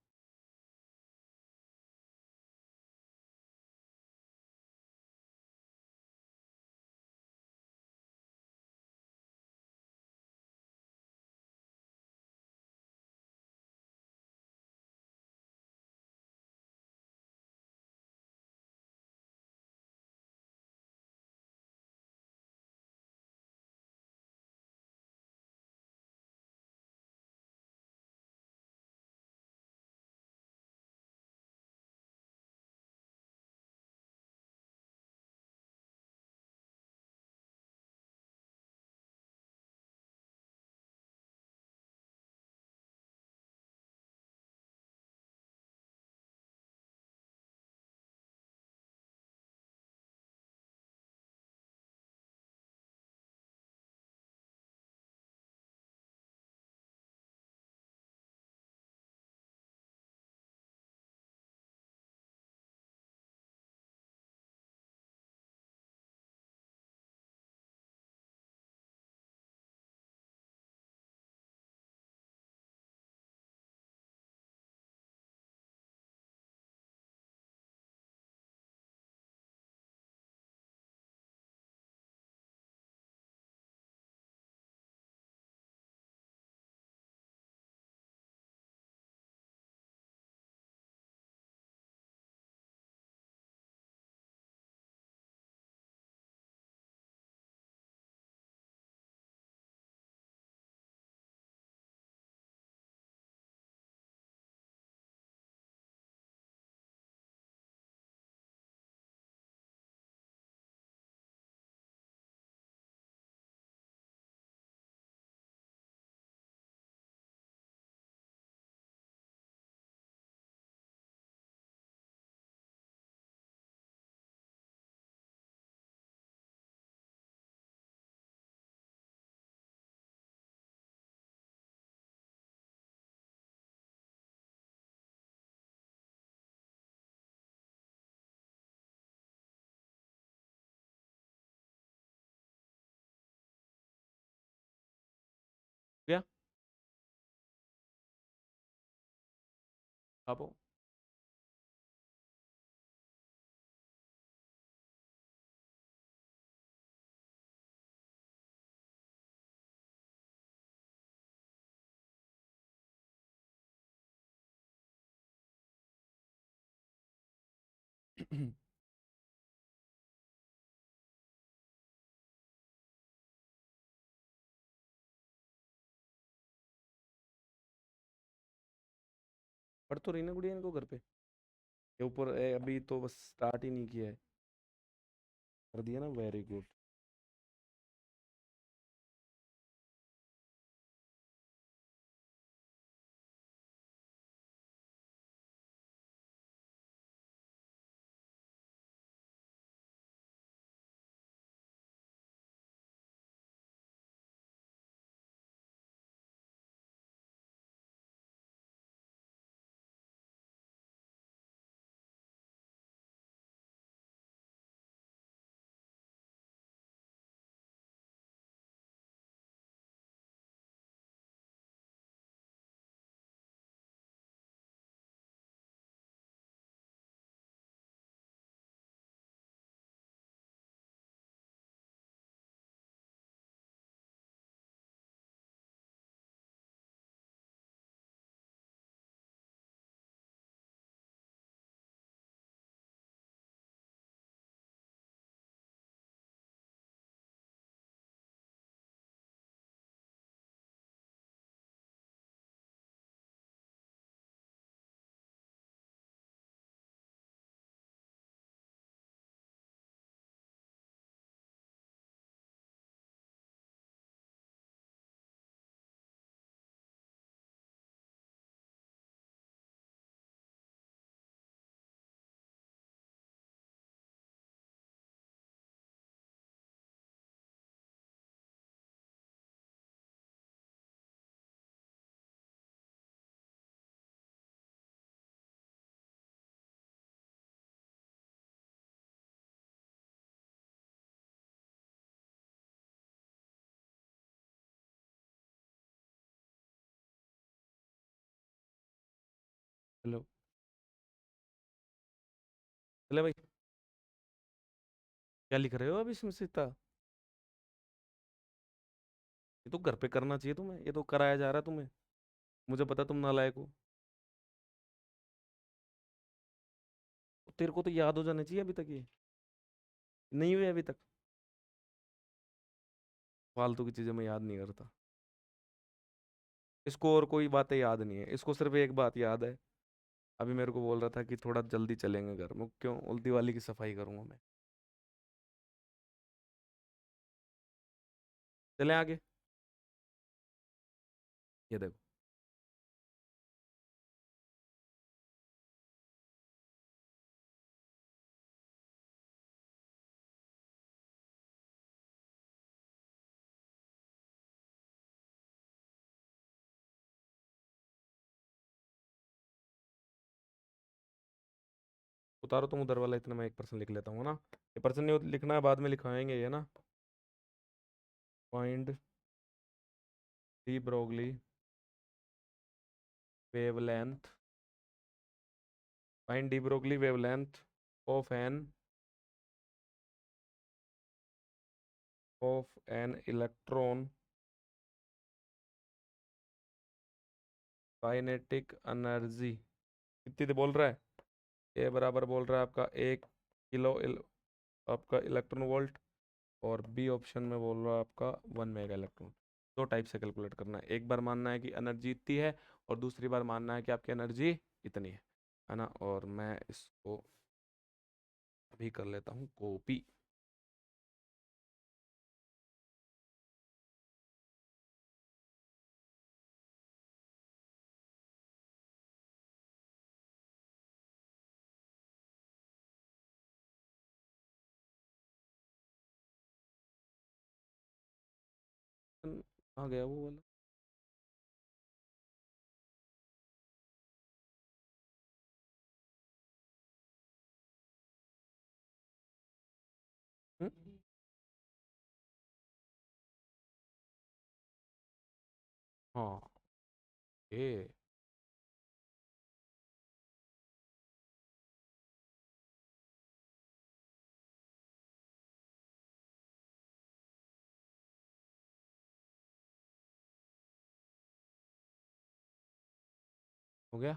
आप हो। पढ़ तो रही ना गुड़िया इनको घर पे। ये ऊपर अभी तो बस स्टार्ट ही नहीं किया है। कर दिया ना, वेरी गुड। हेलो। चले भाई। क्या लिख रहे हो अभी इसमें से इतना? ये तो घर पे करना चाहिए तुम्हें, ये तो कराया जा रहा है तुम्हें। मुझे पता तुम नालायक हो। तेरे को तो याद हो जाना चाहिए अभी तक ये। नहीं हुए अभी तक। फालतू की चीजें मैं याद नहीं करता। इसको और कोई बातें याद नहीं है, इसको सिर्फ एक बात याद है। अभी मेरे को बोल रहा था कि थोड़ा जल्दी चलेंगे घर में, क्यों? उल्टी वाली की सफाई करूंगा मैं। चले आगे। ये देखो। उतारो तुम उधर वाला, इतना मैं एक पर्सन लिख लेता हूँ ना। ये पर्सन नहीं लिखना है, बाद में लिखाएंगे ये ना। Find D Broglie wavelength. Find D Broglie wavelength of an electron kinetic energy. कितनी दे बोल रहा है? ए बराबर बोल रहा है आपका 1 किलो आपका इलेक्ट्रॉन वोल्ट। और बी ऑप्शन में बोल रहा है आपका 1 मेगा इलेक्ट्रॉन। दो टाइप से कैलकुलेट करना है, एक बार मानना है कि एनर्जी इतनी है, और दूसरी बार मानना है कि आपकी एनर्जी इतनी है ना। और मैं इसको अभी कर लेता हूँ कॉपी। कहाँ गया वो वाला? हम्म? हाँ। ए हो गया?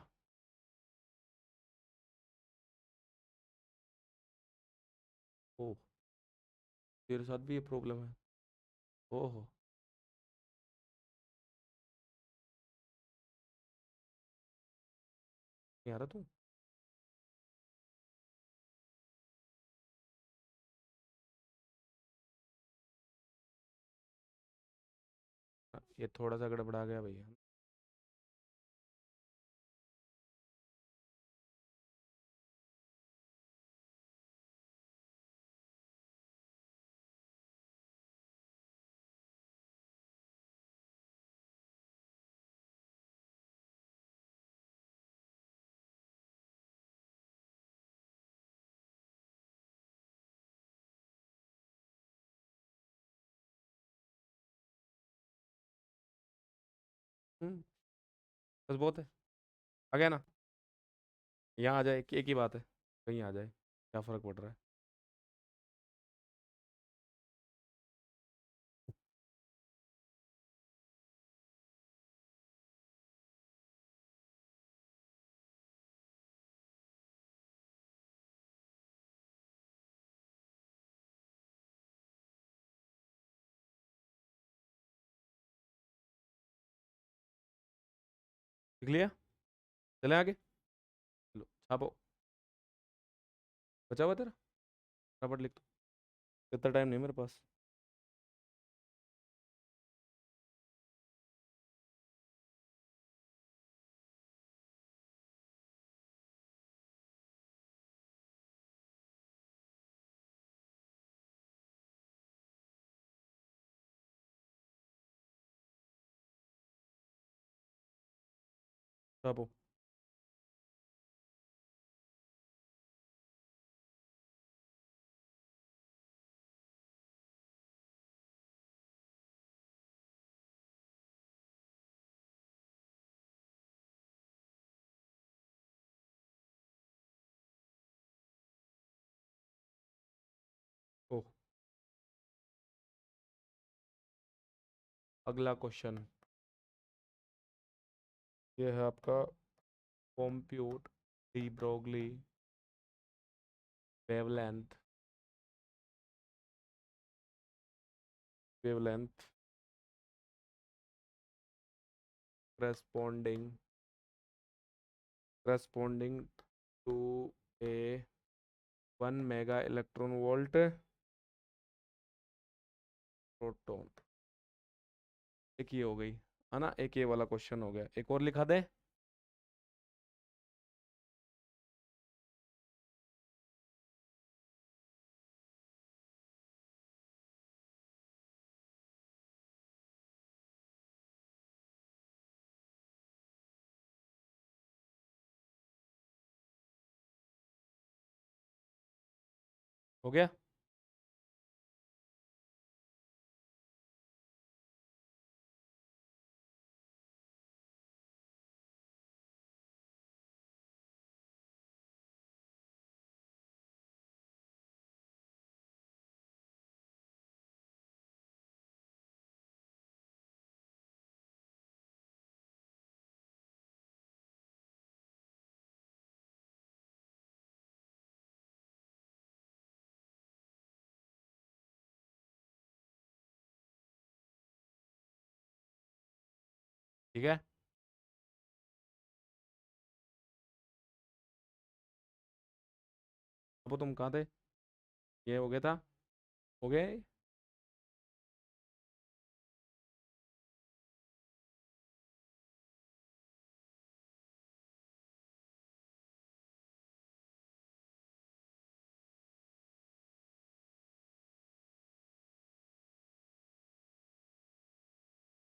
ओ, तेरे साथ भी ये प्रॉब्लम है? ओहो। नहीं आ रहा तू? ये थोड़ा सा गड़बड़ा गया भैया। हम्म। बस बहुत है। आ गया ना? यहाँ आ जाए, एक ही बात है, कहीं आ जाए, क्या फर्क पड़ रहा है? लिख लिया? चले आगे। लो छापो। बचा हुआ तेरा? फटाफट लिख दो। इतना टाइम नहीं मेरे पास। छापो। ओह। अगला क्वेश्चन ये है आपका। Compute D Broglie wavelength wavelength corresponding corresponding to a 1 mega electron volt proton. एक ये हो गई है ना, एक ये वाला क्वेश्चन हो गया, एक और लिखा दे। हो गया? ठीक है। अब तुम कहाँ थे? ये हो गया था? हो गया ये?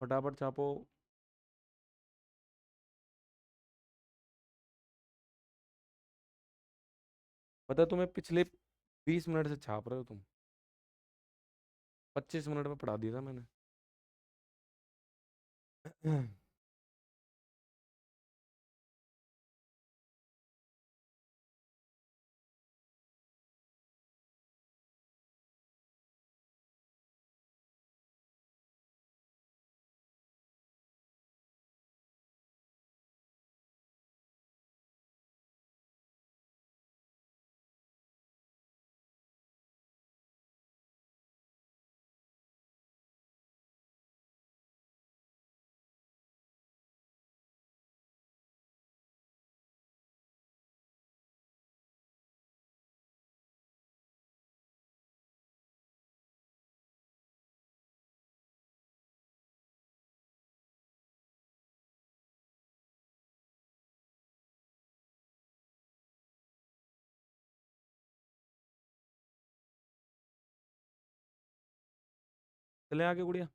फटाफट छापो। पता है तुम्हें, पिछले 20 मिनट से छाप रहे हो तुम। 25 मिनट में पढ़ा दिया था मैंने। चले आगे गुड़िया।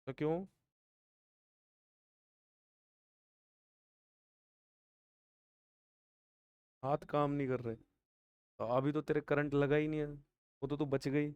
तो क्यों? हाथ काम नहीं कर रहे? तो अभी तो तेरे करंट लगा ही नहीं है, वो तो तू बच गई।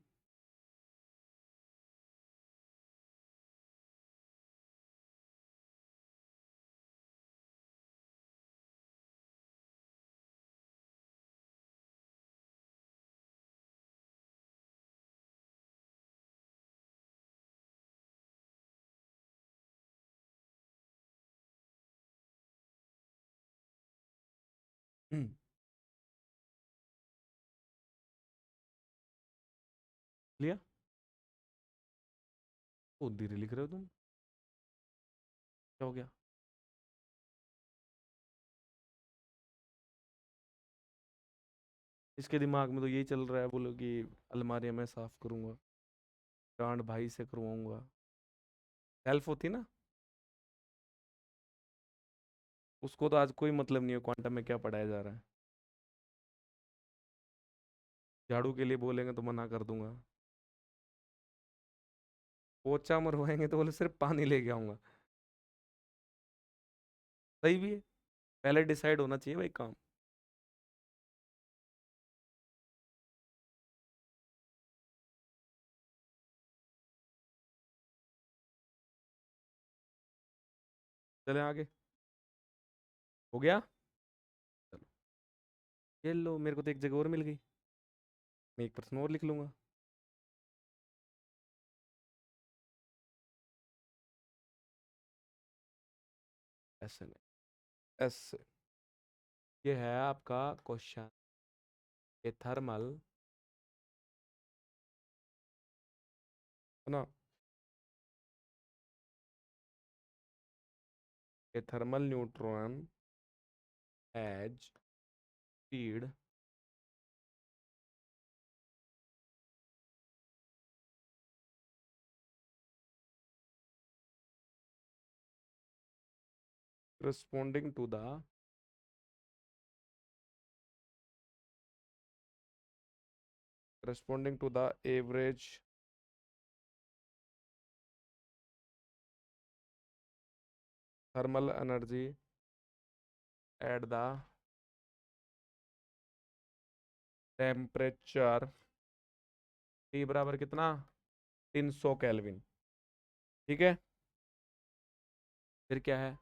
हम्म। लिया? बहुत धीरे लिख रहे हो तुम। क्या हो गया? इसके दिमाग में तो यही चल रहा है, बोलो कि अलमारियां मैं साफ करूंगा, ब्रांड भाई से करवाऊंगा। सेल्फ होती ना, उसको तो आज कोई मतलब नहीं है क्वांटम में क्या पढ़ाया जा रहा है। झाड़ू के लिए बोलेंगे तो मना कर दूंगा। पोछा मरवाएंगे तो बोले सिर्फ पानी लेके आऊंगा। सही भी है। पहले डिसाइड होना चाहिए भाई काम। चले आगे। हो गया? चलो। ये लो, मेरे को तो एक जगह और मिल गई। मैं एक प्रश्न और लिख लूंगा। ऐसे नहीं, ऐसे। ये है आपका क्वेश्चन। ए थर्मल, है ना, a thermal neutron as speed corresponding to the average thermal energy at the temperature T बराबर कितना, 300 केल्विन। ठीक है। फिर क्या है?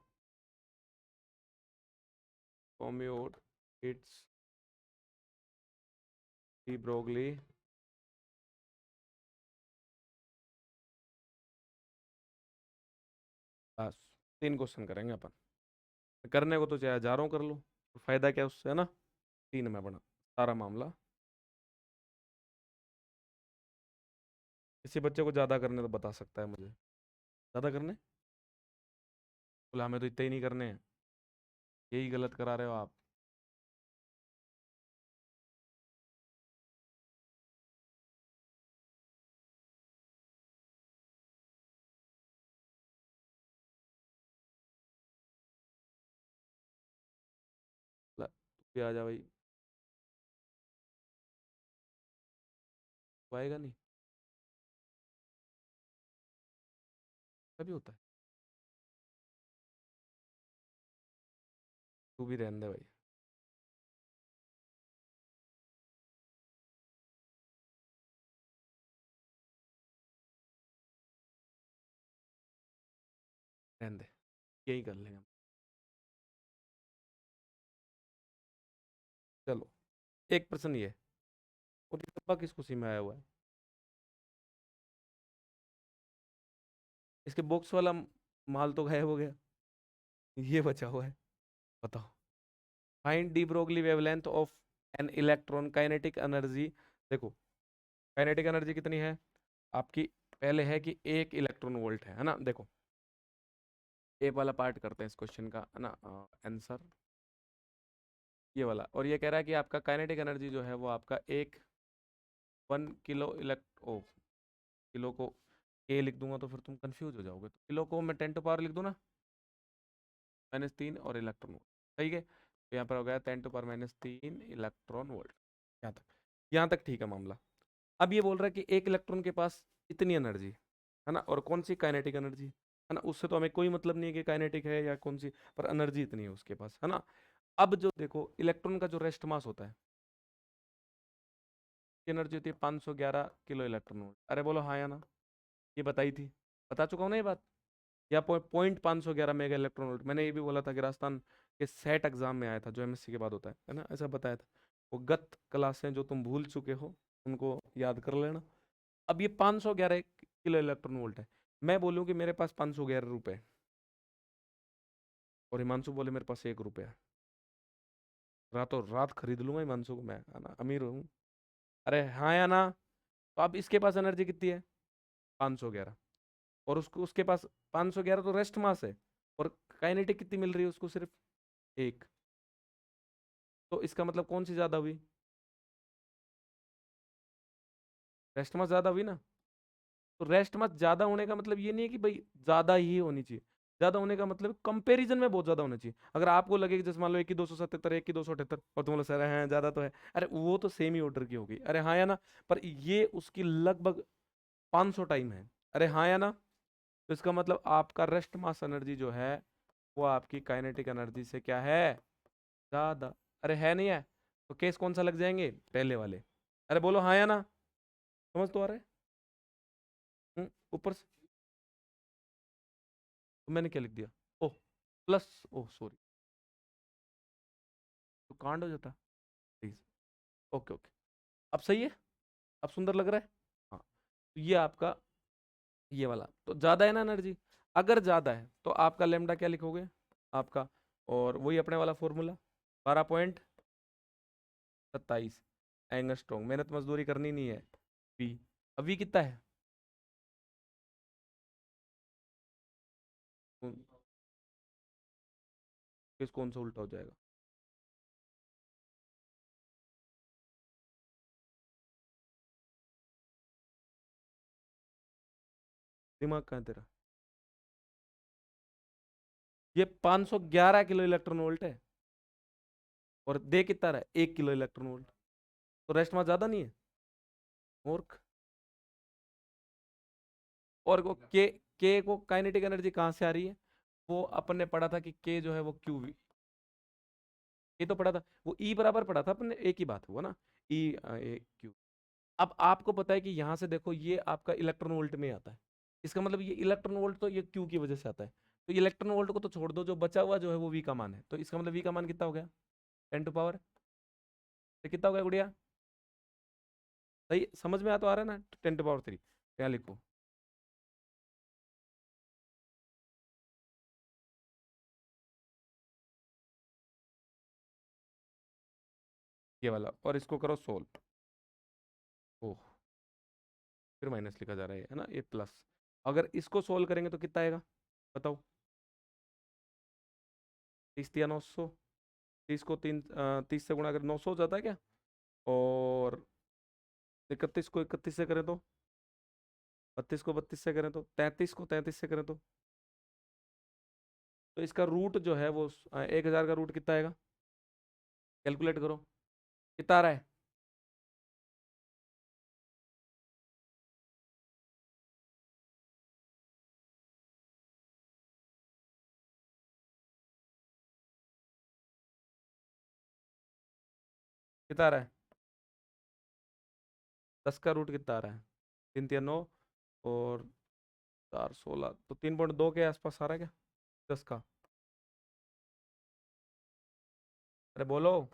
Commute it's de Broglie. बस 3 क्वेश्चन करेंगे अपन। करने को तो चाहे हजारों कर लो, तो फायदा क्या उससे, है ना। 3 में बना सारा मामला। किसी बच्चे को ज्यादा करने तो बता सकता है मुझे। ज्यादा करने बोला, हमें तो इतने ही नहीं करने हैं। यही गलत करा रहे हो आप। ला, तू भी आ जा भाई। तू आएगा नहीं? कभी होता है। तू भी रहने दे भाई। रहने दे, यही कर लेंगे हम। चलो, एक प्रश्न ये, और ये डब्बा किस खुशी में आया हुआ है? इसके बॉक्स वाला माल तो गायब हो गया, ये बचा हुआ है। बताओ। Find D Broglie wavelength of an electron kinetic energy. देखो, काइनेटिक एनर्जी कितनी है आपकी? पहले है कि 1 इलेक्ट्रॉन वोल्ट है ना। देखो, ए वाला पार्ट करते हैं इस क्वेश्चन का, है ना। आंसर ये वाला, और ये कह रहा है कि आपका काइनेटिक एनर्जी जो है वो आपका एक 1 किलो इलेक्ट ओ, किलो को के लिख दूंगा तो फिर तुम कंफ्यूज हो जाओगे, तो किलो को मैं 10 टू पावर लिख दूँ ना, -3 और इलेक्ट्रॉन वोल्ट। सही है, तो यहाँ पर हो गया 10 टू पावर -3 इलेक्ट्रॉन वोल्ट। यहाँ तक, यहाँ तक ठीक है मामला। अब ये बोल रहा है कि एक इलेक्ट्रॉन के पास इतनी एनर्जी, है ना, और कौन सी काइनेटिक एनर्जी, है ना, उससे तो हमें कोई मतलब नहीं है कि काइनेटिक है या कौन सी, पर एनर्जी इतनी है उसके पास, है ना। अब जो देखो इलेक्ट्रॉन का जो रेस्ट मास होता है, एनर्जी होती है 511 किलो इलेक्ट्रॉन वोल्ट। अरे बोलो हाँ या ना, ये बताई थी, बता चुका हूँ ना ये बात। या 0.511 मेगा इलेक्ट्रॉन वोल्ट, मैंने ये भी बोला था कि राजस्थान के सेट एग्जाम में आया था, जो एमएससी के बाद होता है ना, ऐसा बताया था। वो गत क्लासें जो तुम भूल चुके हो उनको याद कर लेना। अब ये 511 किलो इलेक्ट्रॉन वोल्ट है, मैं बोलूँ कि मेरे पास 511 रुपए, और हिमांशु बोले मेरे पास 1 रुपया, रातों रात खरीद लूंगा हिमांशु को मैं, है ना, अमीर हूँ। अरे हाँ या ना। तो अब इसके पास एनर्जी कितनी है, 511, और उसको उसके पास 511 तो रेस्ट मास है, और काइनेटिक कितनी मिल रही है उसको, सिर्फ एक। तो इसका मतलब कौन सी ज्यादा हुई, रेस्ट मास ज्यादा हुई ना। तो रेस्ट मास ज्यादा होने का मतलब ये नहीं है कि भाई ज्यादा ही होनी चाहिए, ज्यादा होने का मतलब कंपैरिजन में बहुत ज्यादा होना चाहिए। अगर आपको लगे कि जैसे मान लो 1 की 277, 1 की 278, और तुम लोग सर हैं ज्यादा तो है, अरे वो तो सेम ही ऑर्डर की होगी, अरे हाँ या ना। पर ये उसकी लगभग 500 टाइम है, अरे हाँ या ना। तो इसका मतलब आपका रेस्ट मास एनर्जी जो है वो आपकी काइनेटिक एनर्जी से क्या है, ज्यादा। अरे है नहीं है, तो केस कौन सा लग जाएंगे, पहले वाले। अरे बोलो हाँ या ना, समझ तो आ रहा है। ऊपर से तो मैंने क्या लिख दिया, ओह प्लस, ओह सॉरी, तो कांड हो जाता प्लीज। ओके ओके, अब सही है, अब सुंदर लग रहा है। हाँ, तो ये आपका ये वाला तो ज्यादा है ना एनर्जी। अगर ज्यादा है तो आपका लेमडा क्या लिखोगे आपका, और वही अपने वाला फॉर्मूला, 12.27 एंगस्ट्रॉन्ग। मेहनत मजदूरी करनी नहीं है। वी, अब वी कितना है, किस कौन सा उल्टा हो जाएगा, दिमाग कहाँ है तेरा। ये 511 किलो इलेक्ट्रॉन वोल्ट है, और दे कितना रहा है, 1 किलो इलेक्ट्रॉन वोल्ट। तो रेस्ट मास ज्यादा नहीं है, मूर्ख। और वो के को काइनेटिक एनर्जी कहाँ से आ रही है, वो अपन ने पढ़ा था कि के जो है वो क्यू, ये तो पढ़ा था, वो ई बराबर पढ़ा था अपन ने, एक ही बात हुआ ना, ई क्यू। अब आपको पता है कि यहाँ से देखो ये आपका इलेक्ट्रॉन वोल्ट में आता है, इसका मतलब ये इलेक्ट्रॉन वोल्ट तो ये क्यू की वजह से आता है। तो इलेक्ट्रॉन वोल्ट को तो छोड़ दो, जो बचा हुआ जो है वो वी का मान है, तो इसका मतलब वी का मान कितना हो गया, 10 टू पावर, तो कितना हो गया गुड़िया, सही समझ में आ तो आ रहा है ना, 10 टू पावर 3, क्या लिखो, ये वाला, और इसको करो सोल्व। ओह, फिर माइनस लिखा जा रहा है ना, ये प्लस। अगर इसको सोल्व करेंगे तो कितना आएगा, बताओ, 30 या 900, 30 से गुणा अगर 900 हो जाता है क्या, और 31 को 31 से करें तो, 32 को 32 से करें तो, 33 को 33 से करें तो इसका रूट जो है वो 1000 का रूट कितना आएगा, कैलकुलेट करो कितना आ रहा है, कितना आ रहा है, 10 का रूट कितना आ रहा है, 3 3 9, और 4 16, तो 3.2 के आसपास आ रहा है क्या, 10 का। अरे बोलो,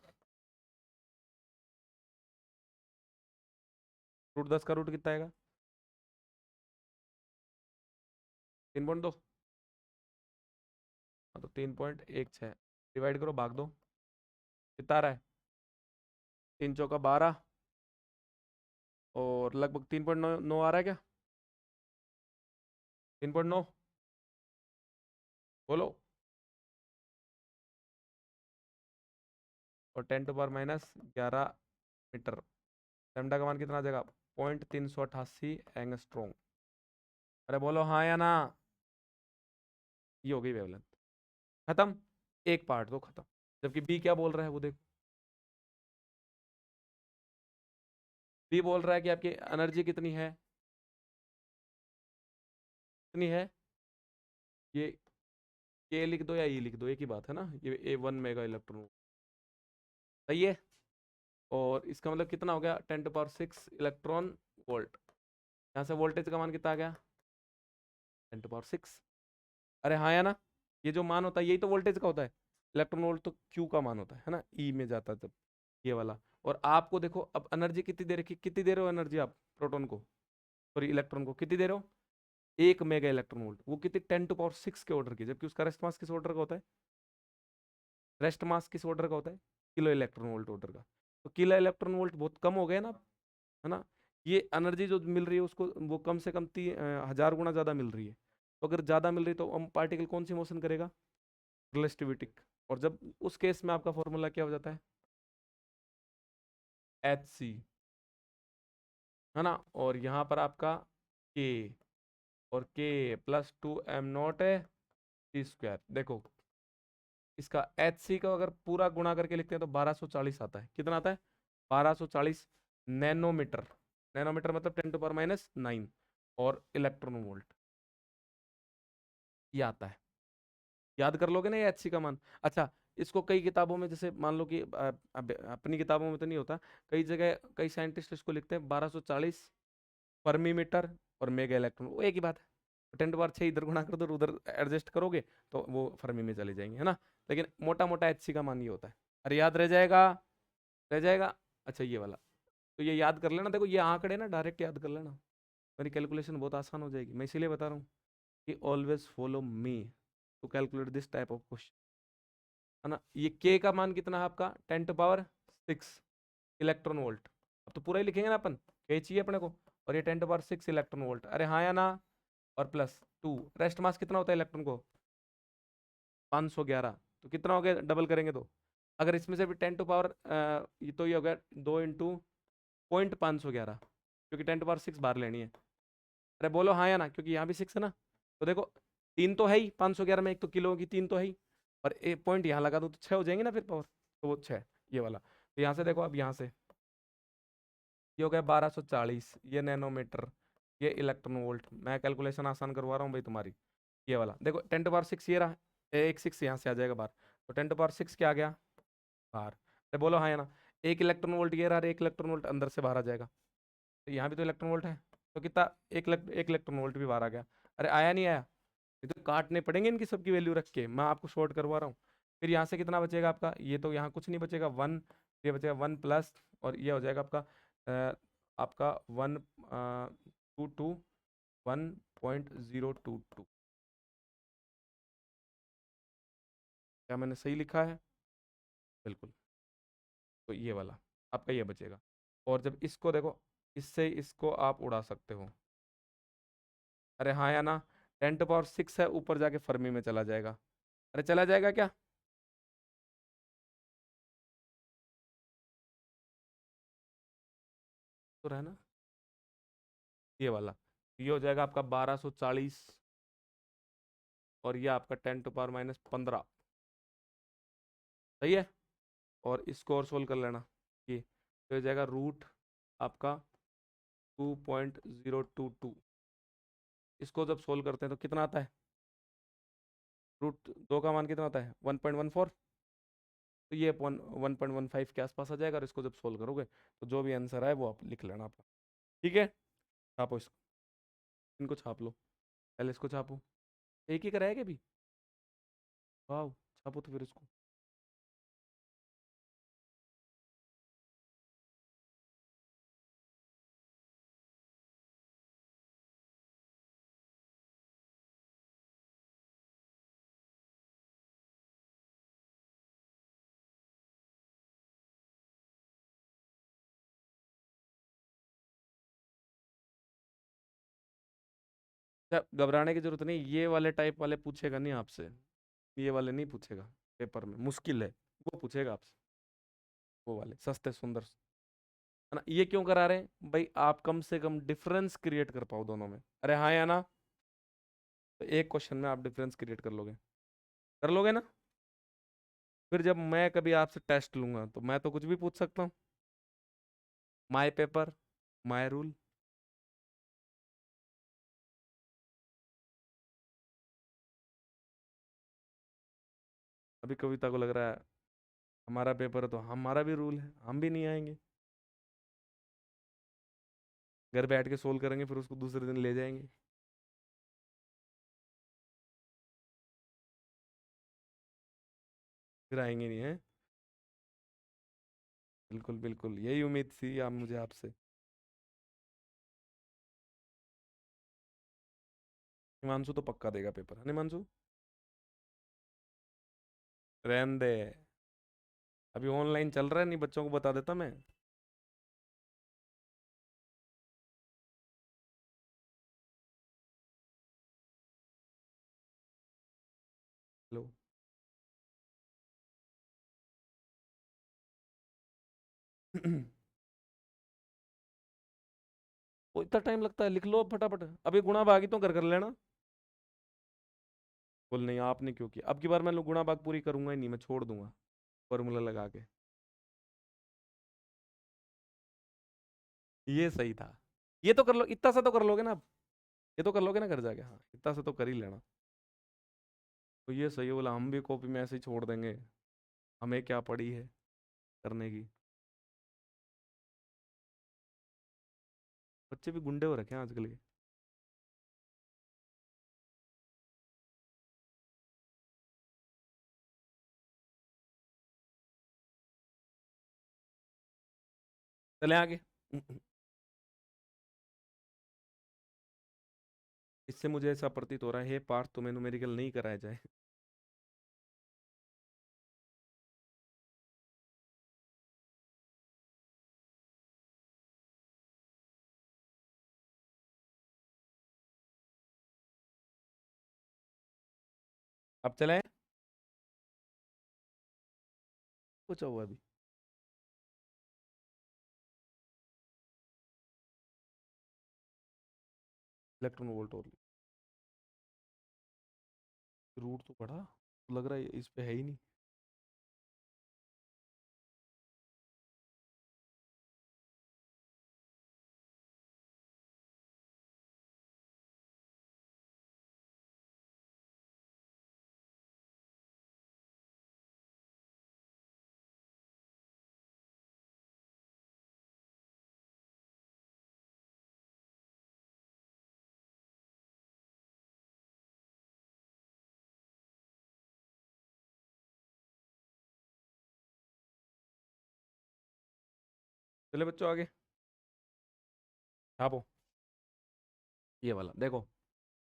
रूट 10 का रूट कितना आएगा, 3.2, हाँ तो 3.16, डिवाइड करो भाग दो, कितना आ रहा है, 3 चौका 12, और लगभग 3.9 आ रहा है क्या, 3.9, बोलो, और 10 टू पावर -11 मीटर। लैम्डा का मान कितना आ जाएगा, 0.388 एंगस्ट्रॉन्ग। अरे बोलो हाँ या ना, ये हो गई वेवलेंथ, खत्म, एक पार्ट दो खत्म। जबकि बी क्या बोल रहा है वो देखो, बी बोल रहा है कि आपकी एनर्जी कितनी है, कितनी है, ये के लिख दो या ई लिख दो, एक ही बात है ना, ये A1 मेगा इलेक्ट्रॉन, सही है। और इसका मतलब कितना हो गया, 10⁶ इलेक्ट्रॉन वोल्ट। यहाँ से वोल्टेज का मान कितना आ गया, 10⁶। अरे हाँ या ना, ये जो मान होता है यही तो वोल्टेज का होता है, इलेक्ट्रॉन वोल्ट तो क्यू का मान होता है ना, ई में जाता है जब, ये वाला। और आपको देखो अब एनर्जी कितनी दे रखी, कितनी दे रहे हो एनर्जी आप प्रोटॉन को, सॉरी इलेक्ट्रॉन को कितनी दे रहे हो, 1 मेगा इलेक्ट्रॉन वोल्ट, वो कितनी 10⁶ के ऑर्डर की, जबकि उसका रेस्ट मास किस ऑर्डर का होता है, रेस्ट मास किस ऑर्डर का होता है, किलो इलेक्ट्रॉन वोल्ट ऑर्डर का। तो किलो इलेक्ट्रॉन वोल्ट बहुत कम हो गए ना, है ना। ये एनर्जी जो मिल रही है उसको वो कम से कम 1000 गुना ज़्यादा मिल रही है। तो अगर ज़्यादा मिल रही है तो हम पार्टिकल कौन सी मोशन करेगा, रिलेटिविस्टिक। और जब उस केस में आपका फॉर्मूला क्या हो जाता है, एच सी, है ना। और यहाँ पर आपका के, और के +2m0 है टी स्क्वायर। देखो इसका एच सी का अगर पूरा गुणा करके लिखते हैं तो 1240 आता है, कितना आता है, 1240 नैनोमीटर। नैनोमीटर मतलब 10⁻⁹ और इलेक्ट्रॉन वोल्ट ये आता है। याद कर लोगे ना ये एच सी का मान। अच्छा, इसको कई किताबों में, जैसे मान लो कि अपनी किताबों में तो नहीं होता, कई जगह कई साइंटिस्ट इसको लिखते हैं 1240 फर्मी मीटर और मेगा इलेक्ट्रॉन, वो एक ही बात है। 10⁻⁶ इधर गुणा कर दो, उधर एडजस्ट करोगे तो वो फर्मी में चले जाएंगे, है ना। लेकिन मोटा मोटा एच सी का मान ये होता है। अरे याद रह जाएगा, रह जाएगा। अच्छा ये वाला तो ये याद कर लेना, देखो ये आंकड़े ना डायरेक्ट याद कर लेना, मेरी कैलकुलेशन बहुत आसान हो जाएगी। मैं इसीलिए बता रहा हूँ कि always follow me to calculate this type of question, है ना। ये के का मान कितना है आपका, 10⁻⁶ इलेक्ट्रॉन वोल्ट। अब तो पूरा ही लिखेंगे ना अपन, के चाहिए अपने को, और ये 10⁻⁶ इलेक्ट्रॉन वोल्ट, अरे हाँ या ना। और +2, रेस्ट मास कितना होता है इलेक्ट्रॉन को, 511। तो कितना हो गया, डबल करेंगे तो, अगर इसमें से भी 10 ये तो ये हो गया 2 × 0.511, क्योंकि 10⁻⁶ बाहर लेनी है। अरे बोलो हाँ या ना, क्योंकि यहाँ भी 6 है ना। तो देखो 3 तो है ही 511 में, एक तो किलो की 3 तो है ही, और एक पॉइंट यहाँ लगा दो तो 6 हो जाएंगे ना फिर पावर, तो वो 6 ये वाला। तो यहाँ से देखो, अब यहाँ से ये हो गया 1240, ये नैनोमीटर, ये इलेक्ट्रॉन वोल्ट। मैं कैलकुलेशन आसान करवा रहा हूँ भाई तुम्हारी। ये वाला देखो 10⁻⁶ ये रहा, एक 6 यहाँ से आ जाएगा बाहर, तो 10⁻⁶ क्या आ गया बाहर। तो बोलो हाँ या ना, एक इलेक्ट्रॉन वोल्ट ये रहा, एक इलेक्ट्रॉन वोल्ट अंदर से बाहर आ जाएगा, तो यहाँ भी तो इलेक्ट्रॉन वोल्ट है, तो कितना, एक इलेक्ट्रॉन वोल्ट भी बाहर आ गया। अरे आया नहीं आया, ये तो काटने पड़ेंगे इनकी सबकी वैल्यू रख के, मैं आपको शॉर्ट करवा रहा हूँ। फिर यहाँ से कितना बचेगा आपका, ये तो यहाँ कुछ नहीं बचेगा, 1, ये बचेगा 1+, और ये हो जाएगा आपका आपका 1.022। क्या मैंने सही लिखा है, बिल्कुल। तो ये वाला आपका ये बचेगा। और जब इसको देखो, इससे इसको आप उड़ा सकते हो, अरे हाँ या ना, 10⁻⁶ है, ऊपर जाके फर्मी में चला जाएगा। अरे चला जाएगा क्या, तो रहना ये वाला, ये हो जाएगा आपका 1240, और ये आपका 10⁻⁻15, सही है। और इसको और सोल्व कर लेना, ये तो हो जाएगा रूट आपका 2.022। इसको जब सोल्व करते हैं तो कितना आता है, √2 का मान कितना आता है, 1.14। तो ये 1.15 के आसपास आ जाएगा, और इसको जब सोल्व करोगे तो जो भी आंसर आए वो आप लिख लेना अपना, ठीक है। छापो इसको, इनको छाप लो, पहले इसको छापो, एक ही कराएगा भी, वाह, छापो तो फिर इसको। अच्छा, घबराने की जरूरत नहीं, ये वाले टाइप वाले पूछेगा नहीं आपसे, ये वाले नहीं पूछेगा पेपर में, मुश्किल है, वो पूछेगा आपसे, वो वाले सस्ते सुंदर, है ना। ये क्यों करा रहे हैं भाई, आप कम से कम डिफरेंस क्रिएट कर पाओ दोनों में, अरे हाँ या ना। तो एक क्वेश्चन में आप डिफरेंस क्रिएट कर लोगे ना। फिर जब मैं कभी आपसे टेस्ट लूंगा तो मैं तो कुछ भी पूछ सकता हूँ, माय पेपर माय रूल। अभी कविता को लग रहा है हमारा पेपर है तो हमारा भी रूल है, हम भी नहीं आएंगे, घर बैठ के सोल्व करेंगे फिर उसको दूसरे दिन ले जाएंगे। फिर आएंगे नहीं है। बिल्कुल बिल्कुल, यही उम्मीद थी आप मुझे आपसे। हिमांशु तो पक्का देगा पेपर, है ना हिमांशु? रहने दे, अभी ऑनलाइन चल रहा है, नहीं बच्चों को बता देता मैं। लो। वो इतना टाइम लगता है, लिख लो फटाफट, अभी गुणा भागी तो कर कर लेना। बोल नहीं आपने क्यों किया, अब की बार मैं गुणा भाग पूरी करूंगा ही नहीं, मैं छोड़ दूंगा फॉर्मूला लगा के। ये सही था। ये तो कर लो, इतना सा तो कर लोगे ना आप? ये तो कर लोगे ना घर जाके, हाँ इतना सा तो कर ही लेना। तो ये सही है, बोला हम भी कॉपी में ऐसे ही छोड़ देंगे, हमें क्या पड़ी है करने की। बच्चे भी गुंडे हो रखे हैं आजकल के। चले आगे। इससे मुझे ऐसा प्रतीत हो रहा है, हे पार्थ तुम्हें न्यूमेरिकल नहीं कराया जाए। अब चले, पूछा हुआ अभी। इलेक्ट्रॉन वोल्ट और रूट तो पढ़ा, लग रहा है इस पे है ही नहीं। चले बच्चों आगे। छापो, ये वाला देखो।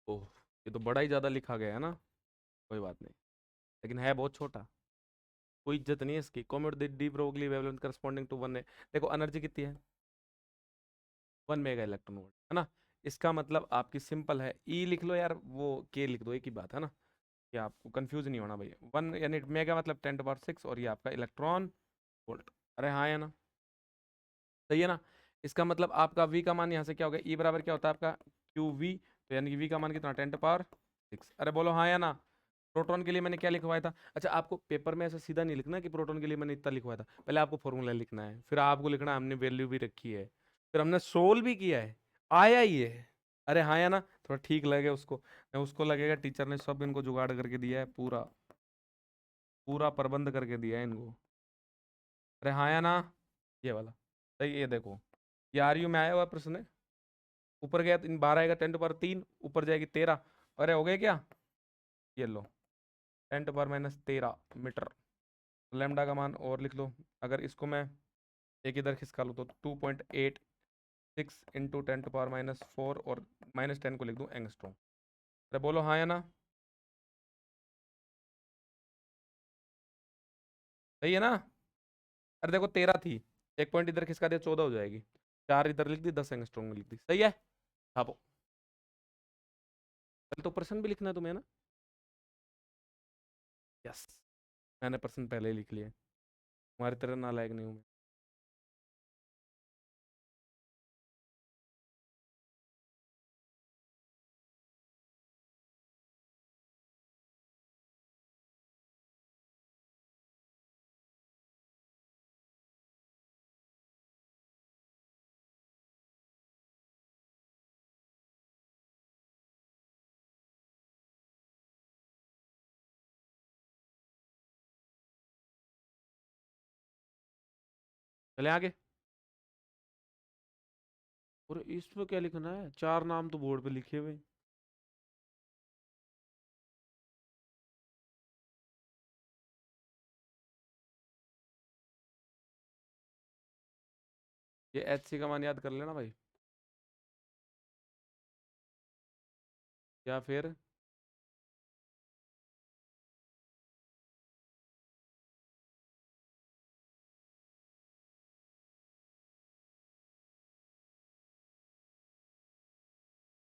ओह, ये तो बड़ा ही ज्यादा लिखा गया है ना। कोई बात नहीं, लेकिन है बहुत छोटा, कोई इज्जत नहीं है इसकी। Comet the de Broglie wavelength corresponding to one है। देखो एनर्जी कितनी है, 1 मेगा इलेक्ट्रॉन वोल्ट, है ना? इसका मतलब आपकी सिंपल है, ई लिख लो यार, वो के लिख दो, एक ही बात है ना, कि आपको कंफ्यूज नहीं होना भाई। वन यानी मेगा मतलब 10 to 6, और ये आपका इलेक्ट्रॉन वोल्ट। अरे हाँ है ना, सही है ना? इसका मतलब आपका वी का मान यहाँ से क्या होगा, ई बराबर क्या होता है आपका, क्यू वी। तो यानी कि वी का मान कितना, 10 to 6। अरे बोलो हाँ या ना? प्रोटॉन के लिए मैंने क्या लिखवाया था? अच्छा, आपको पेपर में ऐसा सीधा नहीं लिखना कि प्रोटॉन के लिए मैंने इतना लिखवाया था, पहले आपको फॉर्मूला लिखना है, फिर आपको लिखना है हमने वैल्यू भी रखी है, फिर हमने सोल्व भी किया है, आया ही है। अरे हाँ या ना? थोड़ा ठीक लगे उसको, उसको लगेगा टीचर ने सब इनको जुगाड़ करके दिया है, पूरा पूरा प्रबंध करके दिया है इनको। अरे हाँ या ना? ये वाला सही, ये देखो, ये आर यू में आया हुआ प्रश्न है। ऊपर गया तो 12 आएगा, 10 to 3, ऊपर जाएगी 13। अरे हो गए क्या? ये लो, 10 to 13 मीटर। लेमडा का मान और लिख लो, अगर इसको मैं एक इधर खिसका लूँ तो 2.86 × 10⁻⁴, और -10 को लिख दूँ एंगस्ट्रॉम। अरे बोलो हाँ या ना? सही है ना? अरे देखो 13 थी, एक पॉइंट इधर खिसका दिया, 14 हो जाएगी, 4 इधर लिख दी, 10 एंगस्ट्रॉम में लिख दी, सही है। हाँ, कल तो प्रश्न भी लिखना है तुम्हें ना? यस, मैंने प्रश्न पहले ही लिख लिए, तुम्हारी तरह नालायक नहीं हूँ मैं। चले आगे। और इसमें क्या लिखना है, चार नाम तो बोर्ड पे लिखे हुए। ये HC का मान याद कर लेना भाई। या फिर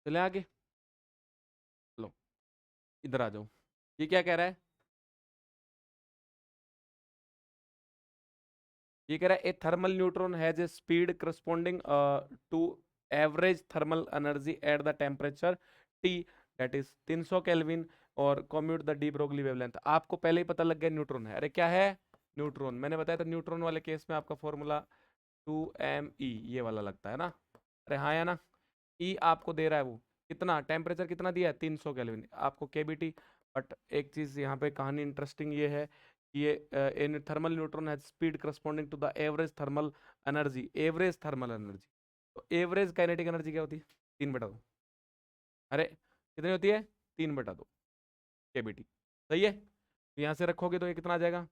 चले आगे। लो, इधर आ जाओ। ये क्या कह रहा है, ये कह रहा है a thermal neutron has a speed corresponding to average thermal energy at the temperature T, that is 300 kelvin, और compute the de Broglie wavelength. आपको पहले ही पता लग गया न्यूट्रॉन है। अरे क्या है, न्यूट्रॉन। मैंने बताया था न्यूट्रॉन वाले केस में आपका फॉर्मूला 2me ये वाला लगता है ना। अरे हाँ या ना। ई आपको दे रहा है वो कितना, टेम्परेचर कितना दिया है, 300 केल्विन, आपको केबीटी। बट एक चीज यहाँ पे कहानी इंटरेस्टिंग ये है कि ये इन thermal neutron has speed corresponding to the average thermal energy, average thermal energy. तो एवरेज काइनेटिक एनर्जी क्या होती है, 3/2। अरे कितनी होती है, 3/2 केबीटी। सही है, तो यहाँ से रखोगे तो ये कितना आ जाएगा,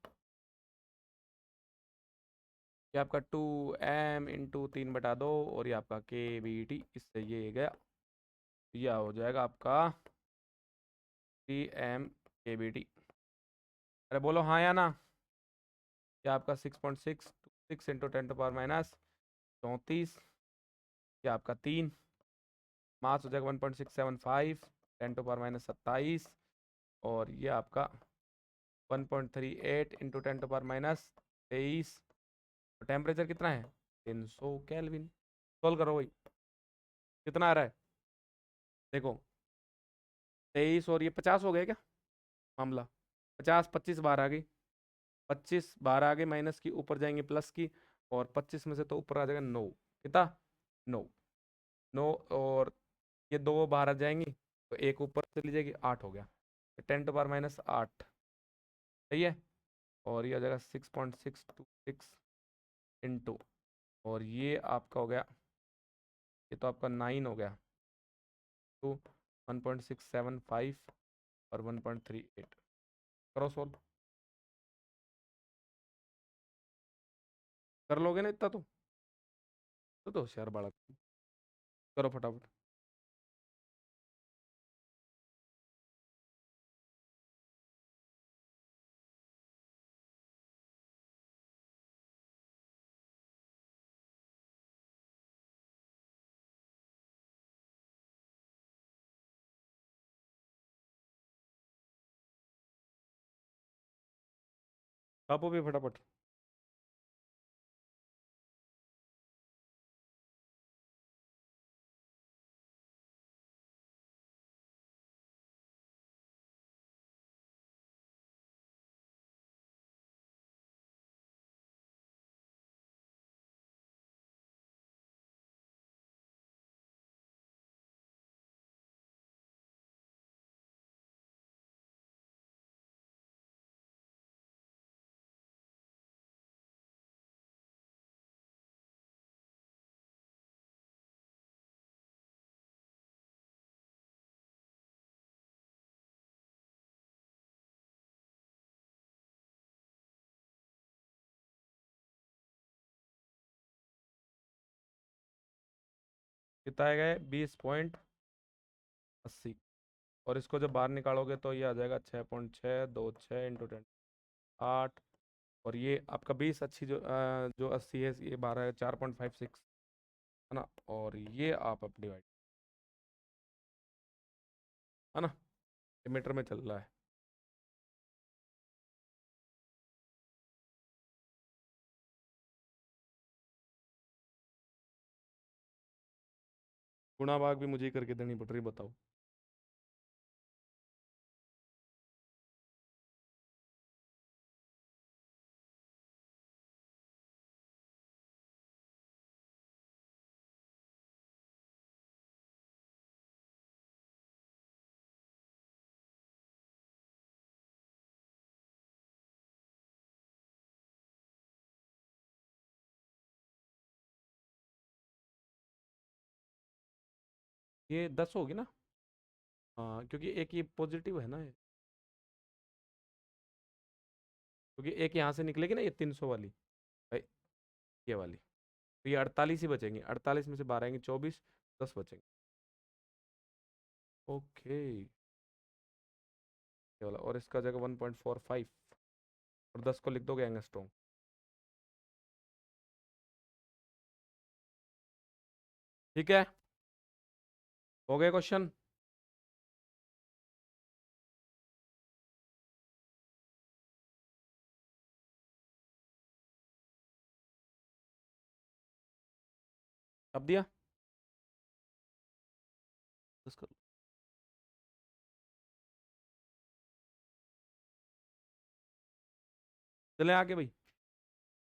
ये आपका 2m × 3/2, और ये आपका केबीटी, इससे ये गया, यह हो जाएगा आपका 3m/kBT। अरे बोलो हाँ या ना। ये आपका 6.6, 6 × 10⁻⁻34, ये आपका 3, मास हो जाएगा 1.675, 10⁻⁻27, और ये आपका 1.38 × 10⁻⁻23। टेम्परेचर कितना है, 300 केल्विन। सोल्व करो भाई, कितना आ रहा है, देखो 23 और ये 50 हो गया क्या मामला, 50, 25 बार आ गई, 25 बार आ गए माइनस की, ऊपर जाएंगे प्लस की, और 25 में से तो ऊपर आ जाएगा 9, कितना, 9, 9, और ये दो बाहर आ जाएंगी, तो एक ऊपर चली जाएगी, 8 हो गया, 10⁻⁻8। सही है, और ये आ जाएगा 6.626 इंटू, और ये आपका हो गया, ये तो आपका 9 हो गया, तो 1.675 और 1.38। करो सोल्व, कर लोगे ना इतना तो होशियार बालक। करो फटाफट। छापो भी फटाफट। कितना आएगा, 20.80, और इसको जब बाहर निकालोगे तो ये आ जाएगा 6.626 इंटू 10⁸ और ये आपका 20 अच्छी जो 80 है, ये 12 4.56 है ना, और ये आप अब डिवाइड, है ना, ये मीटर में चल रहा है। गुणा भाग भी मुझे ही करके देनी पड़ रही, बताओ। ये 10 होगी ना। हाँ, क्योंकि एक ये पॉजिटिव है ना ये, क्योंकि एक यहाँ से निकलेगी ना ये 300 वाली, भाई, ये वाली, तो ये 48 ही बचेंगे, 48 में से 12 आएंगे 24, 10 बचेंगे। ओके, ये वाला, और इसका जगह 1.45, और 10 को लिख दोगे एंगस्ट्रॉम। ठीक है, हो गए क्वेश्चन। अब दिया इसको, चले आगे भाई,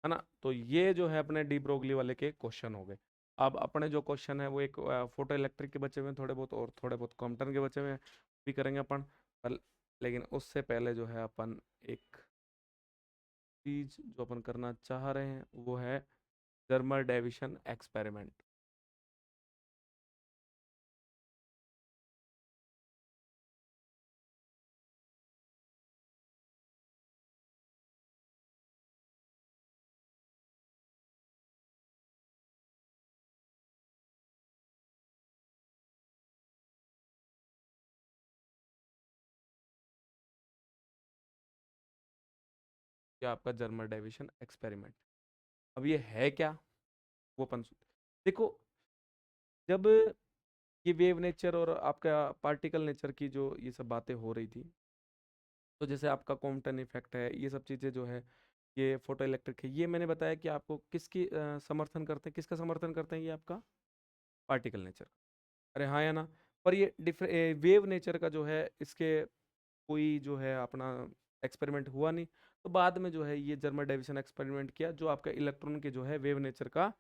है ना। तो ये जो है अपने डी ब्रोगली वाले के क्वेश्चन हो गए। अब अपने जो क्वेश्चन है वो एक फोटो इलेक्ट्रिक के बचे हुए हैं थोड़े बहुत, और थोड़े बहुत कॉम्पटन के बचे हुए हैं, भी करेंगे अपन। पर लेकिन उससे पहले जो है अपन एक चीज जो अपन करना चाह रहे हैं वो है जर्मर डेविशन एक्सपेरिमेंट। या आपका जर्मर डेविशन एक्सपेरिमेंट, अब ये है क्या, वो अपन देखो। जब ये वेव नेचर और आपका पार्टिकल नेचर की जो ये सब बातें हो रही थी, तो जैसे आपका कॉम्पटन इफेक्ट है, ये सब चीज़ें जो है, ये फोटो इलेक्ट्रिक है, ये मैंने बताया कि आपको किसकी समर्थन करते हैं, किसका समर्थन करते हैं, ये आपका पार्टिकल नेचर। अरे हाँ या ना। पर ये वेव नेचर का जो है, इसके कोई जो है अपना एक्सपेरिमेंट हुआ नहीं। तो बाद में जो है ये जर्मर डेविसन एक्सपेरिमेंट किया, जो आपका इलेक्ट्रॉन के जो है वेव नेचर का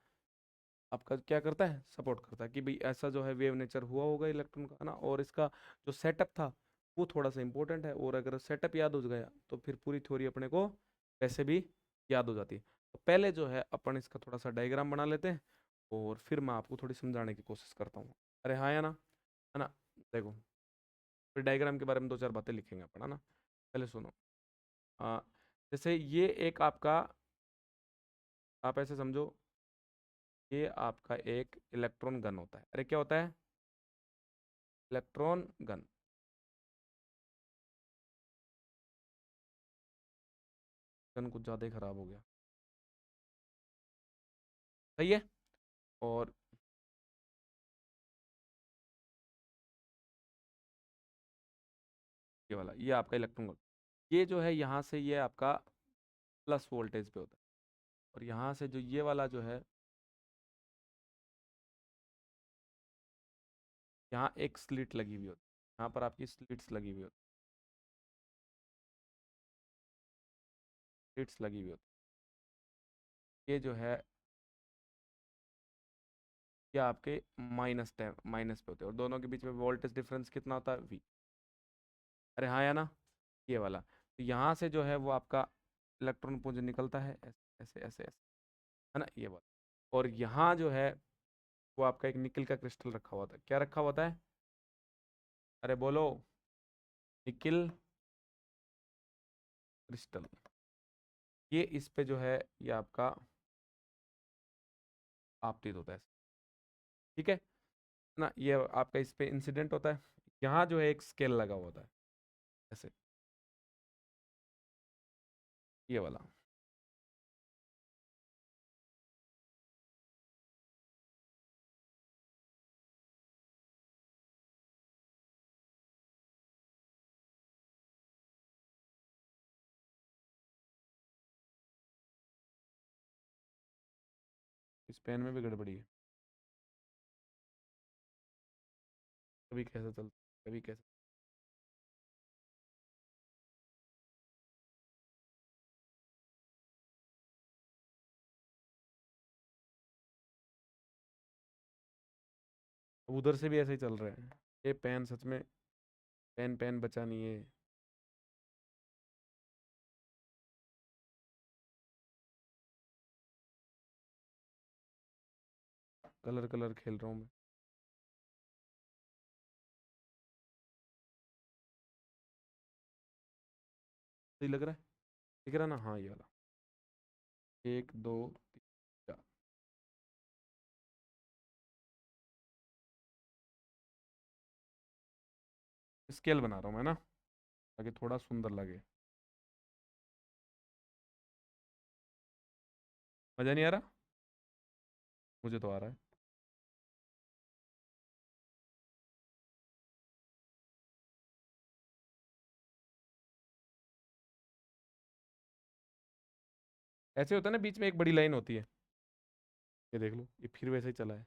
आपका क्या करता है, सपोर्ट करता है, कि भाई ऐसा जो है वेव नेचर हुआ होगा इलेक्ट्रॉन का, है ना। और इसका जो सेटअप था वो थोड़ा सा इंपॉर्टेंट है, और अगर सेटअप याद हो गया तो फिर पूरी थ्योरी अपने को वैसे भी याद हो जाती है। तो पहले जो है अपन इसका थोड़ा सा डायग्राम बना लेते हैं, और फिर मैं आपको थोड़ी समझाने की कोशिश करता हूँ। अरे हाँ या ना, है ना। देखो, फिर डायग्राम के बारे में दो चार बातें लिखेंगे अपन, है ना। पहले सुनो। आ, जैसे ये एक आपका, आप ऐसे समझो, ये आपका एक इलेक्ट्रॉन गन होता है। अरे क्या होता है, इलेक्ट्रॉन गन। गन कुछ ज़्यादा ही खराब हो गया, सही है। और ये वाला, ये आपका इलेक्ट्रॉन गन, ये जो है यहाँ से ये आपका प्लस वोल्टेज पे होता है, और यहाँ से जो ये वाला जो है, यहाँ एक स्लिट लगी हुई होती है, यहाँ पर आपकी स्लिट्स लगी हुई होती है, स्लिट्स लगी हुई होती है। ये जो है, ये आपके माइनस पे होते हैं, और दोनों के बीच में वोल्टेज डिफरेंस कितना होता है, वी। अरे हाँ या ना, ये वाला। तो यहाँ से जो है वो आपका इलेक्ट्रॉन पुंज निकलता है, ऐसे ऐसे ऐसे ऐसे, है ना, ये वाला। और यहाँ जो है वो आपका एक निकल का क्रिस्टल रखा हुआ था, क्या रखा हुआ है, अरे बोलो, निकल क्रिस्टल। ये इस पे जो है, ये आपका आपतित होता है, ठीक है ना। ये आपका इस पे इंसिडेंट होता है, यहाँ जो है एक स्केल लगा हुआ होता है, ऐसे, ये वाला। इस पेन में भी गड़बड़ी है, कभी कैसे चलता, कभी कैसे। अब उधर से भी ऐसे ही चल रहा है, ये पेन सच में, पेन पेन बचा नहीं है। कलर कलर खेल रहा हूँ मैं। सही लग रहा है? दिख रहा है ना? हाँ ये वाला। एक दो तीन चार। स्केल बना रहा हूँ मैं ना, ताकि थोड़ा सुंदर लगे। मजा नहीं आ रहा? मुझे तो आ रहा है। ऐसे होता है ना, बीच में एक बड़ी लाइन होती है। ये देख लो, ये फिर वैसे ही चला है।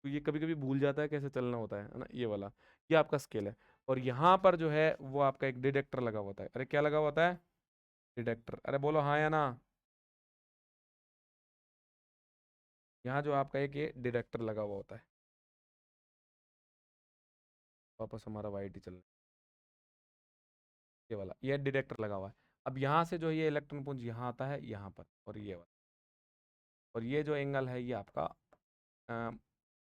तो ये कभी कभी भूल जाता है कैसे चलना होता है ना, ये वाला। ये आपका स्केल है। और यहाँ पर जो है वो आपका एक डिटेक्टर लगा हुआ होता है। अरे क्या लगा हुआ होता है? डिटेक्टर। अरे बोलो हाँ या ना। यहाँ जो आपका एक ये डिटेक्टर लगा हुआ होता है। वापस हमारा वाइट ही चल रहा है। ये वाला, ये डिटेक्टर लगा हुआ है। अब यहाँ से जो ये इलेक्ट्रॉन पुंज यहाँ आता है यहाँ पर, और ये वाला। और ये जो एंगल है ये आपका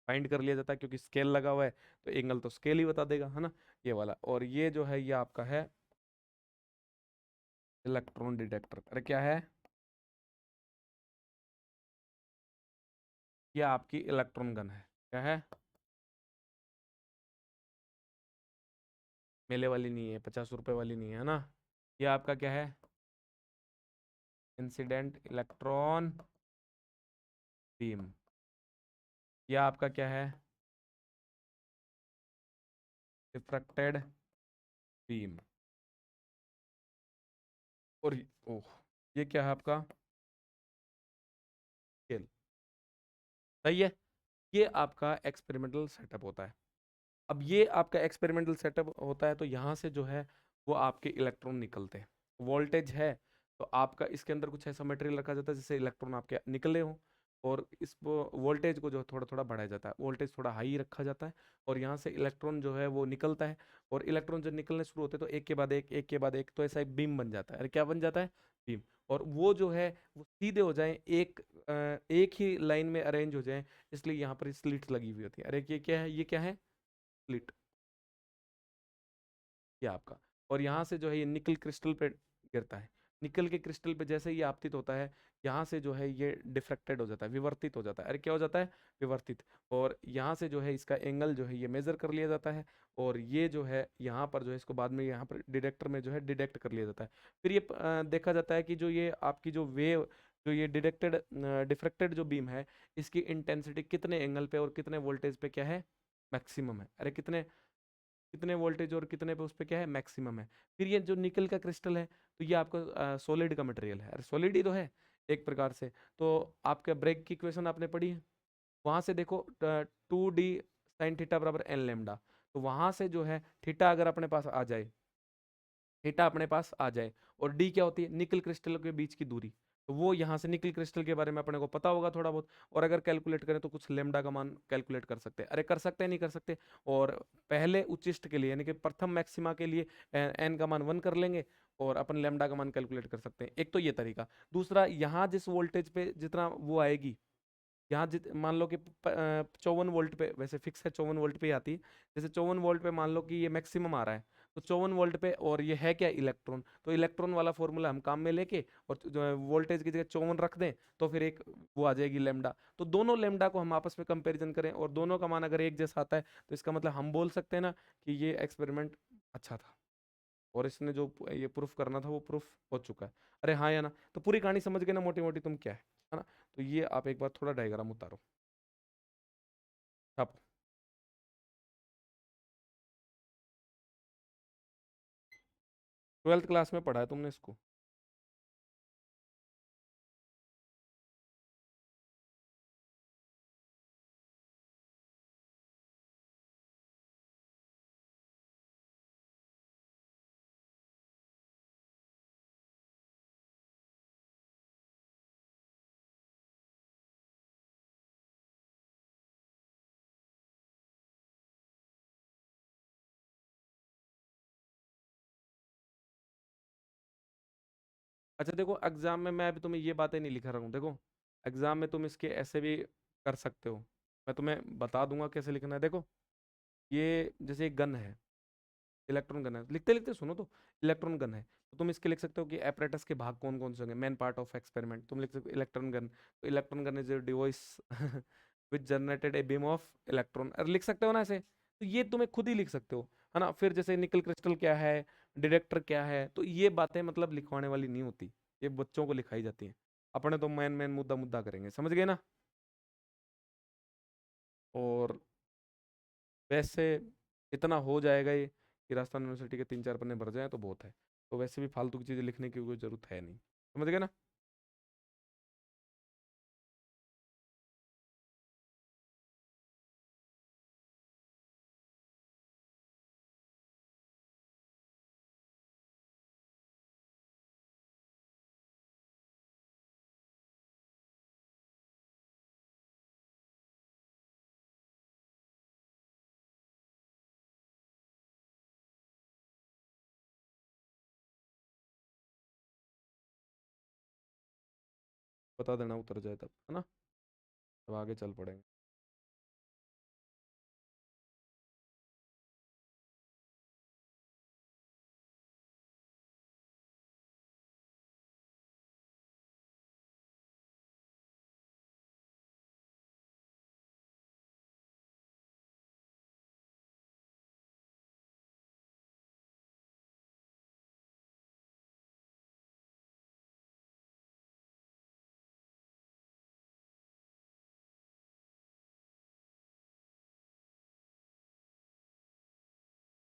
फाइंड कर लिया जाता है, क्योंकि स्केल लगा हुआ है तो एंगल तो स्केल ही बता देगा, है ना। ये वाला। और ये जो है ये आपका है इलेक्ट्रॉन डिटेक्टर। अरे क्या है? ये आपकी इलेक्ट्रॉन गन है। क्या है? मेले वाली नहीं है, 50 रुपए वाली नहीं है ना। ये आपका क्या है? Incident electron beam. ये आपका क्या है? Refracted beam. और ओह, ये क्या है आपका? स्केल। सही है। ये आपका एक्सपेरिमेंटल सेटअप होता है। अब ये आपका एक्सपेरिमेंटल सेटअप होता है, तो यहाँ से जो है वो आपके इलेक्ट्रॉन निकलते हैं। वोल्टेज है तो आपका इसके अंदर कुछ ऐसा मटेरियल रखा जाता है जिससे इलेक्ट्रॉन आपके निकले हों। और इस वोल्टेज को जो थोड़ा थोड़ा बढ़ाया जाता है, वोल्टेज थोड़ा हाई रखा जाता है। और यहाँ से इलेक्ट्रॉन जो है वो निकलता है। और इलेक्ट्रॉन जब निकलने शुरू होते हैं तो एक के बाद एक, एक के बाद एक, तो ऐसा एक बीम बन जाता है। अरे क्या बन जाता है? बीम। और वो जो है वो सीधे हो जाए, एक ही लाइन में अरेंज हो जाए, इसलिए यहाँ पर स्लिट्स लगी हुई होती है। अरे ये क्या है? ये क्या है? स्लिट। ये आपका। और यहाँ से जो है ये निकल क्रिस्टल पे गिरता है। निकल के क्रिस्टल पे जैसे ही आपतित होता है, यहाँ से जो है ये डिफ्रैक्टेड हो जाता है, विवर्तित हो जाता है। अरे क्या हो जाता है? विवर्तित। और यहाँ से जो है इसका एंगल जो है ये मेजर कर लिया जाता है। और ये जो है यहाँ पर जो है इसको बाद में यहाँ पर डिटेक्टर में जो है डिटेक्ट कर लिया जाता है। फिर ये देखा जाता है कि जो ये आपकी जो वेव, जो ये डिटेक्टेड डिफ्रैक्टेड जो बीम है, इसकी इंटेंसिटी कितने एंगल पे और कितने वोल्टेज पे क्या है? मैक्सिमम है। अरे कितने कितने वोल्टेज और कितने पे उस पे क्या है? मैक्सिमम है। फिर ये जो निकल का क्रिस्टल है, तो ये आपका सॉलिड का मटेरियल है। अरे सॉलिड ही तो है एक प्रकार से। तो आपका ब्रेक की इक्वेशन आपने पढ़ी है, वहां से देखो, 2d sin थीटा बराबर एन लेमडा। तो वहां से जो है थीटा अगर अपने पास आ जाए, थीटा अपने पास आ जाए, और डी क्या होती है? निकल क्रिस्टल के बीच की दूरी। तो वो यहाँ से निकल क्रिस्टल के बारे में अपने को पता होगा थोड़ा बहुत। और अगर कैलकुलेट करें तो कुछ लेमडा का मान कैलकुलेट कर सकते हैं। अरे कर सकते हैं, नहीं कर सकते? और पहले उच्चिष्ट के लिए यानी कि प्रथम मैक्सिमा के लिए एन का मान 1 कर लेंगे, और अपन लेमडा का मान कैलकुलेट कर सकते हैं। एक तो ये तरीका। दूसरा, यहाँ जिस वोल्टेज पे जितना वो आएगी, यहाँ मान लो कि 54 वोल्ट पे, वैसे फिक्स है 54 वोल्ट पे ही आती है। जैसे 54 वोल्ट पे मान लो कि ये मैक्सिमम आ रहा है, तो 54 वोल्ट पे, और ये है क्या? इलेक्ट्रॉन। तो इलेक्ट्रॉन वाला फॉर्मूला हम काम में लेके, और जो वोल्टेज की जगह 54 रख दें, तो फिर एक वो आ जाएगी लेमडा। तो दोनों लेमडा को हम आपस में कंपैरिजन करें और दोनों का मान अगर एक जैसा आता है, तो इसका मतलब हम बोल सकते हैं ना कि ये एक्सपेरिमेंट अच्छा था, और इसने जो ये प्रूफ करना था वो प्रूफ हो चुका है। अरे हाँ या ना? तो पूरी कहानी समझ गए ना मोटी मोटी तुम, क्या है ना। तो ये आप एक बार थोड़ा डायग्राम उतारो। आप 12th क्लास में पढ़ा है तुमने इसको? अच्छा देखो, एग्जाम में मैं अभी तुम्हें ये बातें नहीं लिखा रहा हूँ, देखो। एग्जाम में तुम इसके ऐसे भी कर सकते हो। मैं तुम्हें बता दूंगा कैसे लिखना है। देखो, ये जैसे एक गन है, इलेक्ट्रॉन गन है, लिखते लिखते सुनो तो, इलेक्ट्रॉन गन है तो तुम इसके लिख सकते हो कि apparatus के भाग कौन कौन से होंगे, मेन पार्ट ऑफ एक्सपेरिमेंट, तुम लिख सकते हो इलेक्ट्रॉन गन, तो electron gun is a device which generated a beam of electron, अरे लिख सकते हो ना ऐसे, तो ये तुम्हें खुद ही लिख सकते हो, है ना। फिर जैसे निकल क्रिस्टल क्या है, डिटेक्टर क्या है, तो ये बातें मतलब लिखवाने वाली नहीं होती, ये बच्चों को लिखाई जाती हैं। अपने तो मेन मेन मुद्दा मुद्दा करेंगे, समझ गए ना। और वैसे इतना हो जाएगा ये कि राजस्थान यूनिवर्सिटी के 3-4 पन्ने भर जाए तो बहुत है, तो वैसे भी फालतू की चीज़ें लिखने की कोई जरूरत है नहीं, समझ गए ना। बता देना उतर जाए तब, है ना, तब आगे चल पड़ेंगे।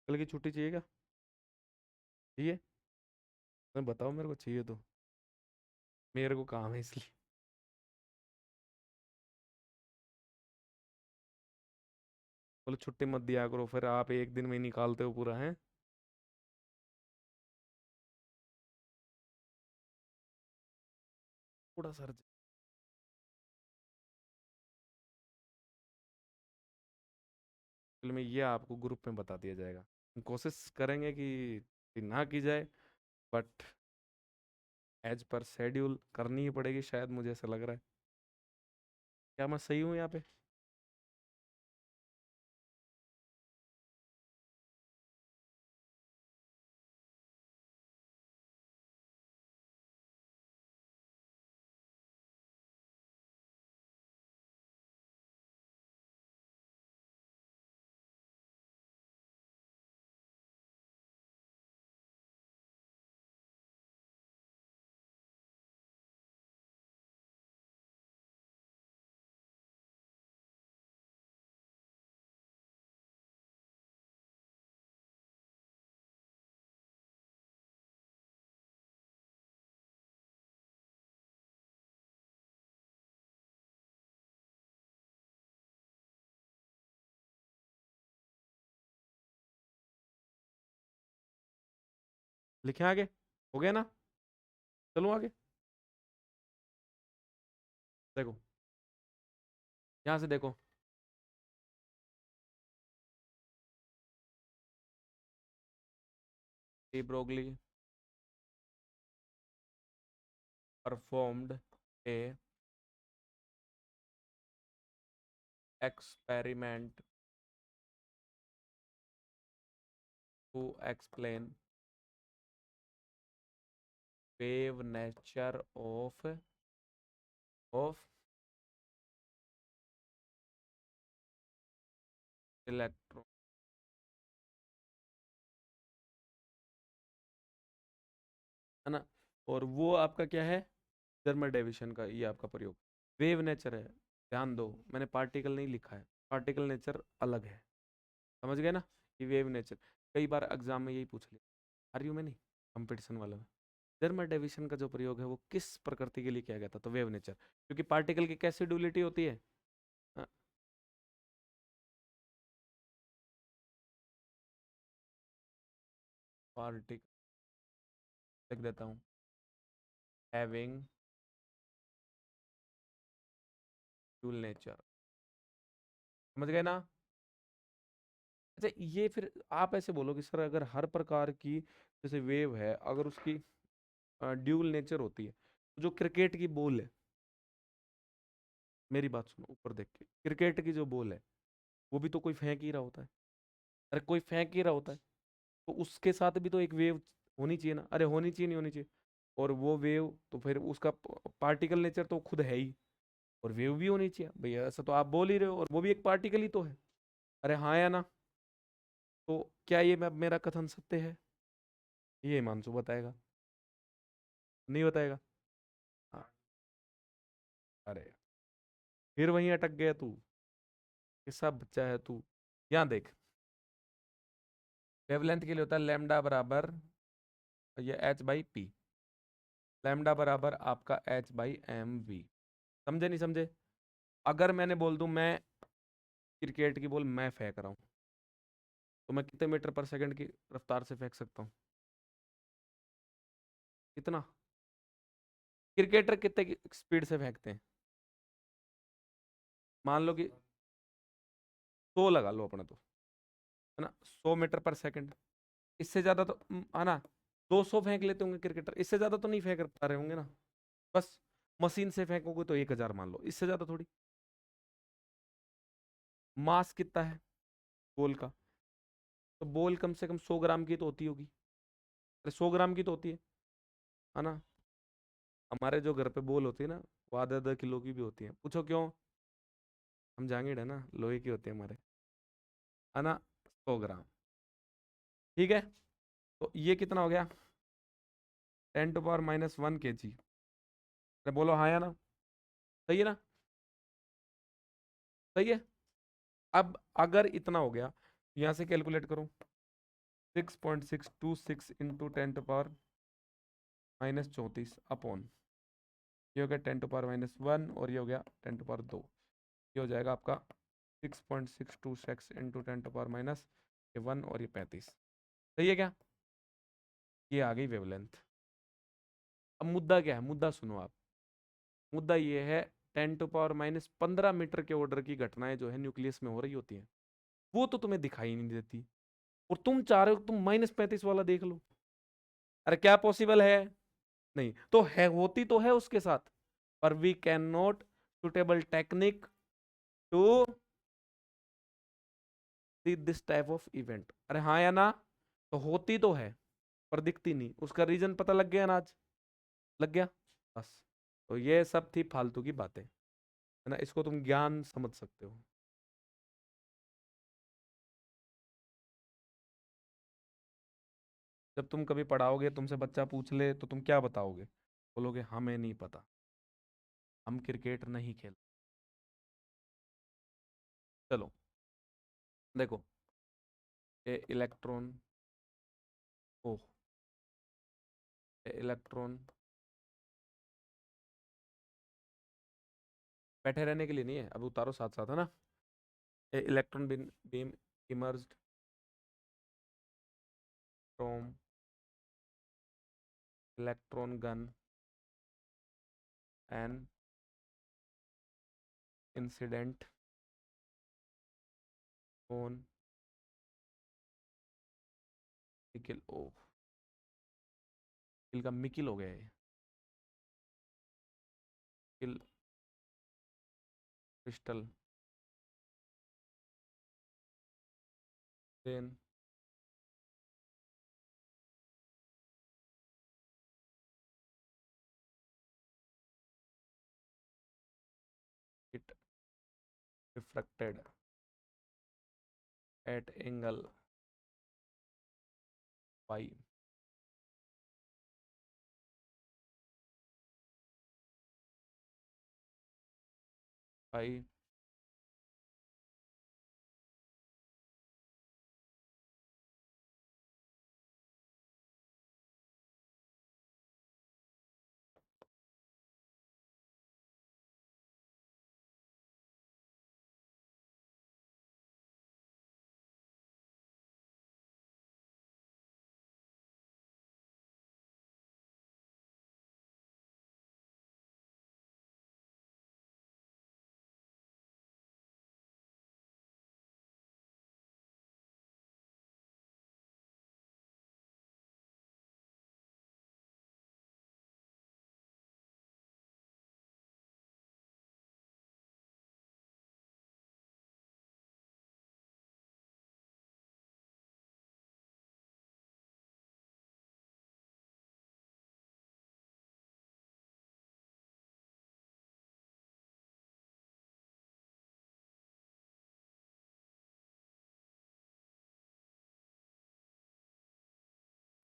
कल की छुट्टी चाहिए क्या? चाहिए? मैं बताओ मेरे को चाहिए तो, मेरे को काम है इसलिए। बोलो छुट्टी मत दिया करो, फिर आप एक दिन में ही निकालते हो पूरा है। थोड़ा सर, में ये आपको ग्रुप में बता दिया जाएगा, कोशिश करेंगे कि ना की जाए, बट एज पर शेड्यूल करनी ही पड़ेगी शायद, मुझे ऐसा लग रहा है। क्या मैं सही हूँ यहाँ पे? लिखे आगे, हो गया ना, चलो आगे। देखो, यहाँ से देखो, de Broglie performed A experiment to explain wave nature of electron, है ना। और वो आपका क्या है, जर्मन डेविएशन का ये आपका प्रयोग, वेव नेचर है, ध्यान दो मैंने पार्टिकल नहीं लिखा है, पार्टिकल नेचर अलग है, समझ गए ना। ये वेव नेचर कई बार एग्जाम में यही पूछ लिया, आर यू में नहीं, कंपटीशन वाला में, जर्मन डेविएशन का जो प्रयोग है वो किस प्रकृति के लिए किया गया था, तो वेव नेचर, क्योंकि पार्टिकल की कैसी ड्यूलिटी होती है, पार्टिकल लिख देता हूँ, हैविंग ड्यूल नेचर, समझ गए ना। अच्छा ये फिर आप ऐसे बोलो कि सर अगर हर प्रकार की जैसे वेव है अगर उसकी ड्यूल नेचर होती है, तो जो क्रिकेट की बॉल है, मेरी बात सुनो ऊपर देख के, क्रिकेट की जो बॉल है वो भी तो कोई फेंक ही रहा होता है, अरे कोई फेंक ही रहा होता है, तो उसके साथ भी तो एक वेव होनी चाहिए ना, अरे होनी चाहिए नहीं होनी चाहिए, और वो वेव तो फिर उसका पार्टिकल नेचर तो खुद है ही, और वेव भी होनी चाहिए भैया, ऐसा तो आप बोल ही रहे हो, और वो भी एक पार्टिकल ही तो है। अरे हाँ या ना? तो क्या ये मेरा कथन सत्य है? ये हिमांशु बताएगा, नहीं बताएगा? हाँ। अरे फिर वहीं अटक गया तू, किस्सा बच्चा है तू। यहाँ देख, वेवलेंथ के लिए होता है लैम्डा बराबर ये एच बाई पी, लैम्डा बराबर आपका एच बाई एम वी। समझे नहीं समझे? अगर मैंने बोल दूं मैं क्रिकेट की बॉल मैं फेंक रहा हूँ, तो मैं कितने मीटर पर सेकंड की रफ्तार से फेंक सकता हूँ? कितना? क्रिकेटर कितने की स्पीड से फेंकते हैं? मान लो कि 100 लगा लो अपना, तो है ना, 100 मीटर पर सेकंड। इससे ज्यादा तो है ना, 200 फेंक लेते होंगे क्रिकेटर, इससे ज्यादा तो नहीं फेंक पा रहे होंगे ना। बस मशीन से फेंकोगे तो 1000 मान लो, इससे ज्यादा थोड़ी। मास कितना है बॉल का? तो बॉल कम से कम 100 ग्राम की तो होती होगी, अरे 100 ग्राम की तो होती है ना? हमारे जो घर पे बॉल होती है ना, वो आधा आधा किलो की भी होती है, पूछो क्यों? हम जांगीड़ है ना, लोहे की होती है हमारे, है ना? 100 ग्राम, ठीक है। तो ये कितना हो गया? 10⁻⁻1 kg। अरे बोलो हाँ या ना? सही है ना? सही है। अब अगर इतना हो गया, यहाँ से कैलकुलेट करो, 6.626 इंटू 10⁻−34 अपॉन, ये हो गया 10⁻−1, और ये हो गया 10⁻2, ये हो जाएगा आपका 6.626 इंटू 10⁻−1, और ये 35। सही है क्या? ये आ गई वेवलेंथ। अब मुद्दा क्या है, मुद्दा सुनो आप। मुद्दा ये है, 10⁻−15 मीटर के ऑर्डर की घटनाएं जो है न्यूक्लियस में हो रही होती हैं, वो तो तुम्हें दिखाई नहीं देती, और तुम चाह रहे हो तुम -35 वाला देख लो। अरे क्या पॉसिबल है? नहीं तो है, होती तो है उसके साथ, पर we can not suitable technique to see this type of event. अरे हाँ या ना? तो होती तो है पर दिखती नहीं, उसका रीजन पता लग गया ना आज? लग गया। बस, तो ये सब थी फालतू की बातें, है ना, इसको तुम ज्ञान समझ सकते हो। जब तुम कभी पढ़ाओगे, तुमसे बच्चा पूछ ले, तो तुम क्या बताओगे? बोलोगे हमें नहीं पता, हम क्रिकेट नहीं खेल। चलो देखो, ए इलेक्ट्रॉन, ओ ए इलेक्ट्रॉन बैठे रहने के लिए नहीं है, अब उतारो साथ साथ, है ना। A electron beam emerged from electron gun an incident on nickel, ओ निकिल का मिकिल हो गया है, किल crystal, then it refracted at angle pi, pi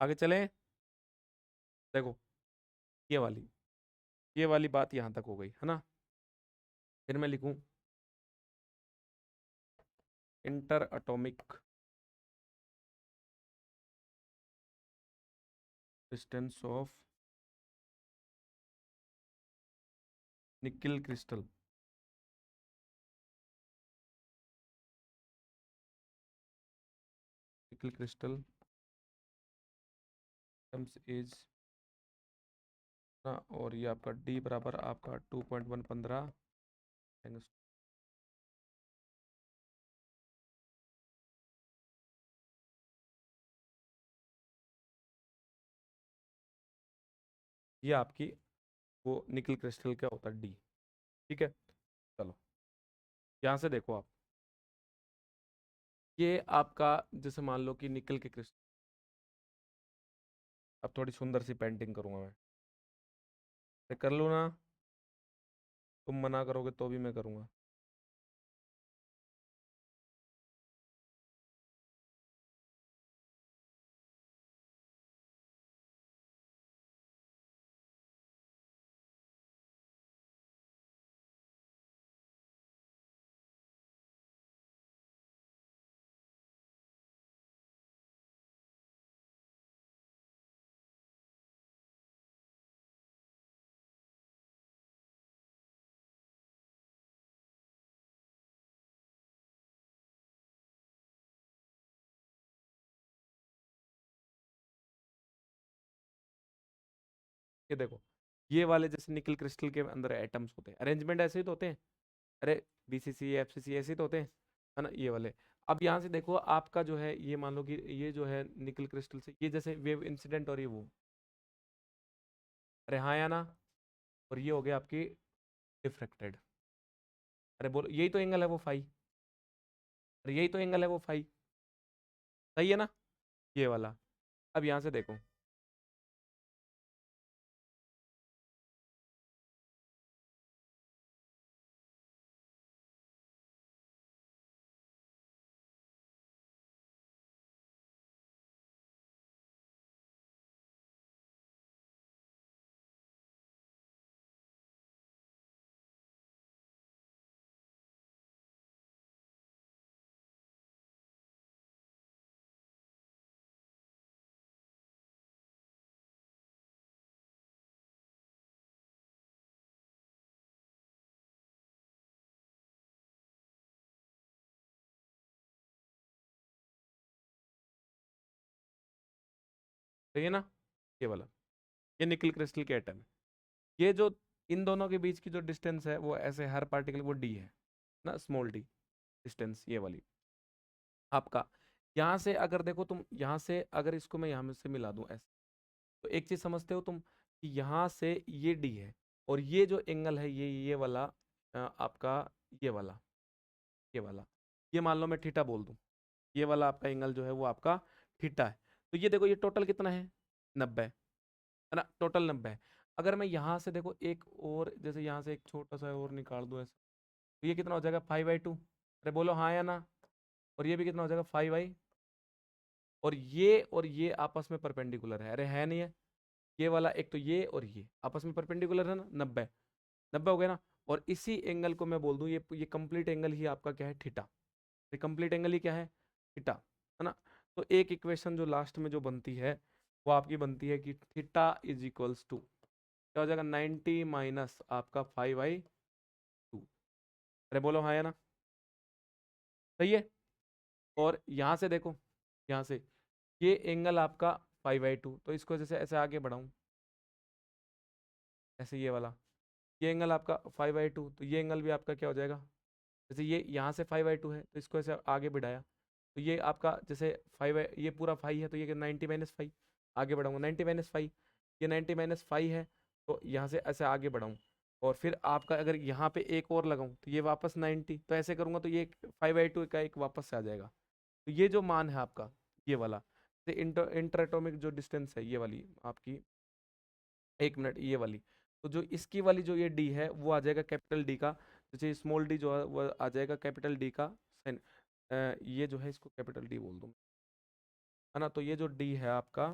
आगे चलें। देखो ये वाली ये वाली बात यहाँ तक हो गई है ना। फिर मैं लिखूं inter atomic distance of nickel crystal nickel crystal is ना, और ये आपका डी बराबर आपका 2.115 ये आपकी वो निकल क्रिस्टल क्या होता है डी। ठीक है, चलो यहाँ से देखो आप, ये आपका जैसे मान लो कि निकल के क्रिस्टल, अब थोड़ी सुंदर सी पेंटिंग करूंगा मैं कर लूँ ना, तुम मना करोगे तो भी मैं करूंगा। ये देखो, ये वाले जैसे निकल क्रिस्टल के अंदर एटम्स होते हैं, अरेंजमेंट ऐसे ही तो होते हैं। अरे बीसीसी एफसीसी ऐसे ही तो होते हैं, है ना ये वाले। अब यहाँ से देखो आपका जो है, ये मान लो कि ये जो है निकल क्रिस्टल से ये जैसे वेव इंसिडेंट और ये वो, अरे हाँ या ना, और ये हो गया आपकी डिफ्रेक्टेड। अरे बोलो यही तो एंगल है वो फाई, अरे यही तो एंगल है वो फाई, सही है ना ये वाला। अब यहाँ से देखो, सही है ना ये वाला, ये निकल क्रिस्टल के एटम है। ये जो इन दोनों के बीच की जो डिस्टेंस है वो ऐसे हर पार्टिकल वो डी है ना, स्मॉल डी डिस्टेंस ये वाली आपका। यहाँ से अगर देखो तुम, यहाँ से अगर इसको मैं यहाँ से मिला दूं ऐसे, तो एक चीज समझते हो तुम कि यहाँ से ये डी है, और ये जो एंगल है ये वाला आपका, ये वाला ये वाला, ये मान लो मैं थीटा बोल दूं, ये वाला आपका एंगल जो है वो आपका थीटा है। तो ये देखो ये टोटल कितना है, 90 है ना, टोटल 90 है। अगर मैं यहाँ से देखो एक और, जैसे यहाँ से एक छोटा सा और निकाल दूं ऐसे, तो ये कितना हो जाएगा 5/2। अरे बोलो हाँ या ना, और ये भी कितना हो जाएगा 5/, और ये आपस में परपेंडिकुलर है, अरे है नहीं है, ये वाला एक तो ये और ये आपस में परपेंडिकुलर है ना, 90 90 हो गया ना। और इसी एंगल को मैं बोल दूं ये कंप्लीट एंगल ही आपका क्या है थीटा, ये कंप्लीट एंगल ही क्या है थीटा, है ना। तो एक इक्वेशन जो लास्ट में जो बनती है वो आपकी बनती है कि थीटा इज इक्वल्स टू क्या हो जाएगा 90 माइनस आपका 5/2। अरे बोलो हाँ या ना, सही है। और यहाँ से देखो, यहाँ से ये एंगल आपका 5/2, तो इसको जैसे ऐसे आगे बढ़ाऊं, ऐसे ये वाला, ये एंगल आपका 5/2, तो ये एंगल भी आपका क्या हो जाएगा, जैसे ये यहाँ से 5/2 है तो इसको ऐसे आगे बढ़ाया, तो ये आपका जैसे 5 ये पूरा 5 है, तो ये 90 - 5 आगे बढ़ाऊंगा, 90 - 5, ये 90 - 5 है, तो यहाँ से ऐसे आगे बढ़ाऊँ, और फिर आपका अगर यहाँ पे एक और लगाऊं तो ये वापस 90, तो ऐसे करूंगा तो ये 5/2 का एक वापस से आ जाएगा। तो ये जो मान है आपका ये वाला, इंटर इंटर एटॉमिक जो डिस्टेंस है ये वाली आपकी, 1 मिनट ये वाली, तो जो इसकी वाली जो ये डी है वो आ जाएगा कैपिटल डी का, जैसे स्मॉल डी जो है वो आ जाएगा कैपिटल डी का साइन, ये जो है इसको कैपिटल डी बोल दूँ, है ना। तो ये जो डी है आपका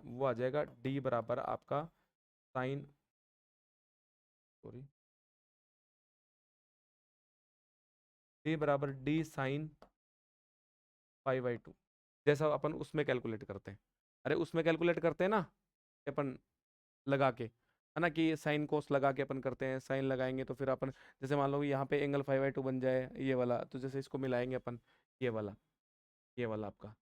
वो आ जाएगा डी बराबर आपका साइन, सॉरी, डी बराबर डी साइन 5/2, जैसा अपन उसमें कैलकुलेट करते हैं। अरे उसमें कैलकुलेट करते हैं ना अपन, लगा के, है ना, कि साइन कोस लगा के अपन करते हैं, साइन लगाएंगे तो फिर अपन, जैसे मान लो कि यहाँ पे एंगल 5/2 बन जाए ये वाला, तो जैसे इसको मिलाएंगे अपन, ये वाला, ये वाला आपका,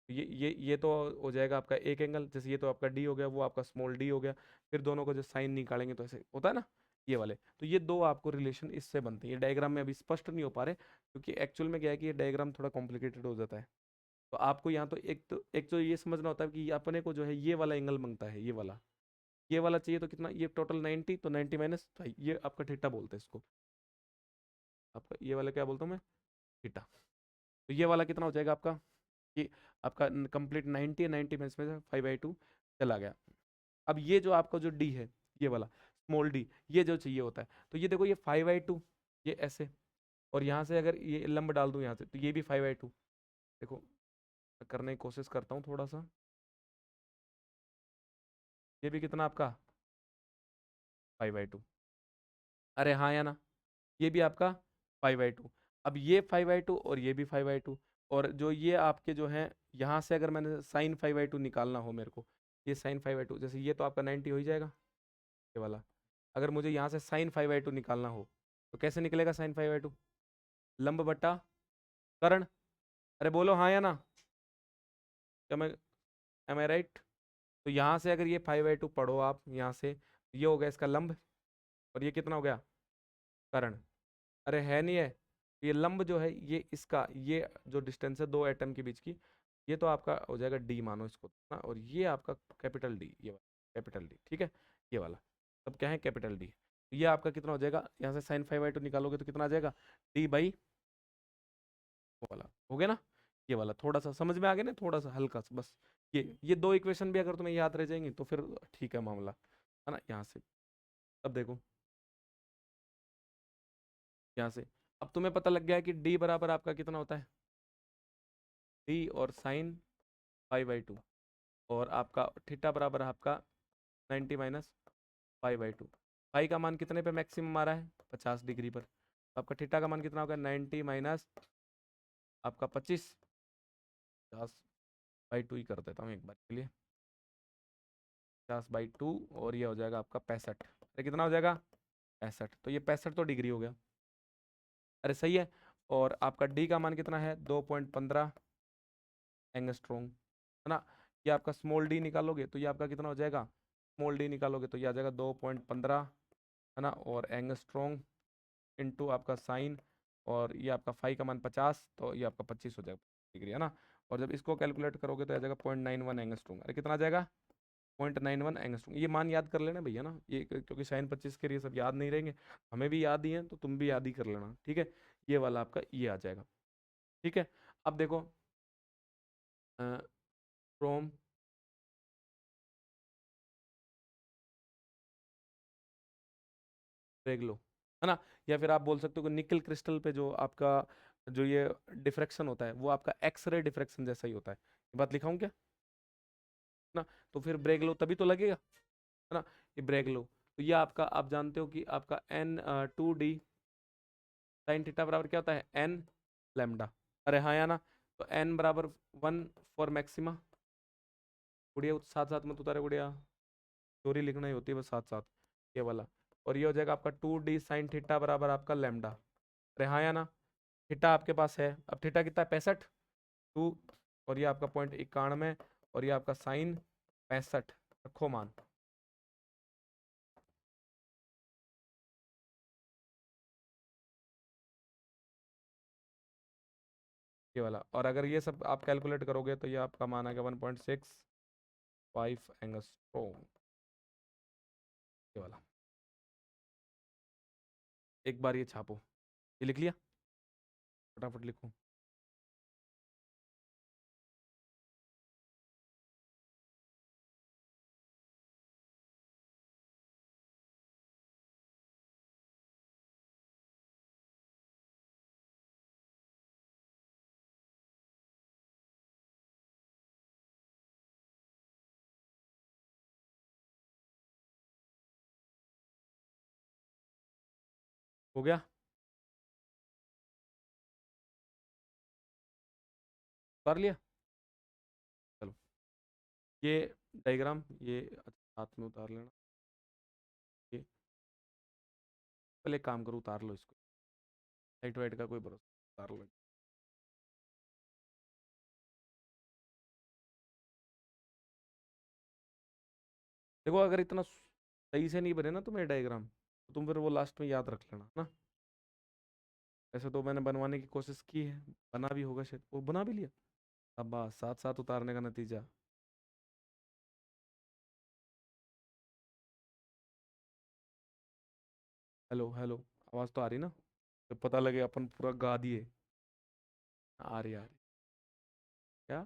ये तो हो जाएगा आपका एक एंगल, जैसे ये तो आपका डी हो गया, वो आपका स्मॉल डी हो गया, फिर दोनों को जो साइन निकालेंगे तो ऐसे होता है ना, ये वाले। तो ये दो आपको रिलेशन इससे बनते हैं। ये डायग्राम में अभी स्पष्ट नहीं हो पा रहे, क्योंकि एक्चुअल में क्या है कि ये डायग्राम थोड़ा कॉम्प्लिकेटेड हो जाता है। तो आपको यहाँ तो ये समझना होता है कि अपने को जो है ये वाला एंगल मांगता है, ये वाला चाहिए, तो कितना, ये टोटल 90, तो 90 माइनस, ये आपका थीटा बोलते हैं इसको, आपका ये वाला क्या बोलता हूँ मैं, थीटा। तो ये वाला कितना हो जाएगा आपका, ये आपका कंप्लीट 90 है, 90 में से 5/2 चला गया। अब ये जो आपका जो डी है, ये वाला स्मॉल डी, ये जो चाहिए होता है, तो ये देखो ये 5/2, ये ऐसे, और यहाँ से अगर ये लंब डाल दूं यहाँ से, तो ये भी 5/2। देखो मैं करने की कोशिश करता हूँ थोड़ा सा, ये भी कितना आपका 5/2, अरे हाँ या ना, ये भी आपका 5/2। अब ये 5/2 और ये भी 5/2, और जो ये आपके जो है, यहाँ से अगर मैंने साइन 5/2 निकालना हो मेरे को, ये साइन 5/2, जैसे ये तो आपका 90 हो ही जाएगा, ये वाला। अगर मुझे यहाँ से साइन 5/2 निकालना हो, तो कैसे निकलेगा साइन 5/2, लंब बट्टा कर्ण, अरे बोलो हाँ या ना, क्या मैं, एम आई राइट। तो यहाँ से अगर ये 5/2 पढ़ो आप यहाँ से, ये हो गया इसका लंब, और ये कितना हो गया कर्ण, अरे है नहीं है, ये लंब जो है ये इसका, ये जो डिस्टेंस है दो एटम के बीच की, ये तो आपका हो जाएगा डी, मानो इसको ना, और ये आपका कैपिटल डी, ये वाला कैपिटल डी, ठीक है, ये वाला सब क्या है कैपिटल डी। तो ये आपका कितना हो जाएगा, यहाँ से साइन 5/2 निकालोगे तो कितना आ जाएगा, डी बाई, वो वाला हो गया ना, ये वाला थोड़ा सा समझ में आ गया ना, थोड़ा सा हल्का सा बस। ये दो इक्वेशन भी अगर तुम्हें याद रह जाएंगी तो फिर ठीक है मामला, है ना। यहाँ से अब देखो, यहाँ से अब तुम्हें पता लग गया है कि डी बराबर आपका कितना होता है, डी और साइन 5/2, और आपका थीटा बराबर है आपका 90 माइनस 5/2। पाई का मान कितने पे मैक्सिमम आ रहा है, 50 डिग्री पर, तो आपका थीटा का मान कितना होगा, 90 माइनस आपका 25, 50/2 ही कर देता हूँ एक बार के लिए, 50/2, और ये हो जाएगा आपका 65, अरे कितना हो जाएगा 65, तो ये 65 तो डिग्री हो गया, अरे सही है। और आपका डी का मान कितना है, 2.15 एंगस्ट्रॉम, है ना। ये आपका स्मॉल डी निकालोगे तो ये आपका कितना हो जाएगा, स्मॉल डी निकालोगे तो ये आ जाएगा 2.15, है ना, और एंगस्ट्रॉम इंटू आपका साइन, और ये आपका फाई का मान 50, तो ये आपका 25 हो जाएगा डिग्री, है ना। और जब इसको कैलकुलेट करोगे तो आ जाएगा 0.91 एंगस्ट्रॉम, अरे कितना आ जाएगा 0.91 एंगस्ट्रॉम। ये मान याद कर लेना भैया ना, ये क्योंकि साइन 25 के लिए सब याद नहीं रहेंगे, हमें भी याद ही है, तो तुम भी याद ही कर लेना, ठीक है। ये वाला आपका ये आ जाएगा, ठीक है। अब देखो क्रोम, देख लो, है ना। या फिर आप बोल सकते हो कि निकल क्रिस्टल पे जो आपका जो ये डिफ्रैक्शन होता है वो आपका एक्सरे डिफ्रैक्शन जैसा ही होता है, ये बात लिखाऊं क्या, ना। तो फिर ब्रेक लो तभी तो लगेगा, है ना, ये ब्रेक लो। तो ये आपका आप जानते हो कि आपका n 2d साइन थीटा बराबर क्या होता है, n लैम्डा, अरे हाँ या ना। तो n बराबर 1 फॉर मैक्सिमा, गुड़िया साथ साथ मत उतारे गुड़िया, चोरी लिखना ही होती है बस साथ साथ, ये वाला। और ये हो जाएगा आपका 2d साइन थीटा बराबर आपका लैम्डा, अरे हाँ या ना। थीटा आपके पास है, अब थीटा कितना है 65, 2, और ये आपका 0.91, और ये आपका साइन 65, रखो मान, ये वाला। और अगर ये सब आप कैलकुलेट करोगे तो ये आपका मान आएगा 1.65 एंगस्ट्रोम, ये वाला। एक बार ये छापो, ये लिख लिया, फटाफट लिखो। हो गया? कर लिया? चलो, ये डायग्राम ये हाथ में उतार लेना। ये पहले एक काम करो, उतार लो इसको, लाइट वाइट का कोई भरोसा, उतार लो। देखो, अगर इतना सही से नहीं बने ना तुम्हें डायग्राम, तो तुम फिर वो लास्ट में याद रख लेना ना। ऐसे तो मैंने बनवाने की कोशिश की है, बना भी होगा शायद, वो बना भी लिया। अब बस साथ साथ उतारने का नतीजा। हेलो हेलो, आवाज तो आ रही ना? तो पता लगे अपन पूरा गा दिए। आ रही, आ रही। क्या?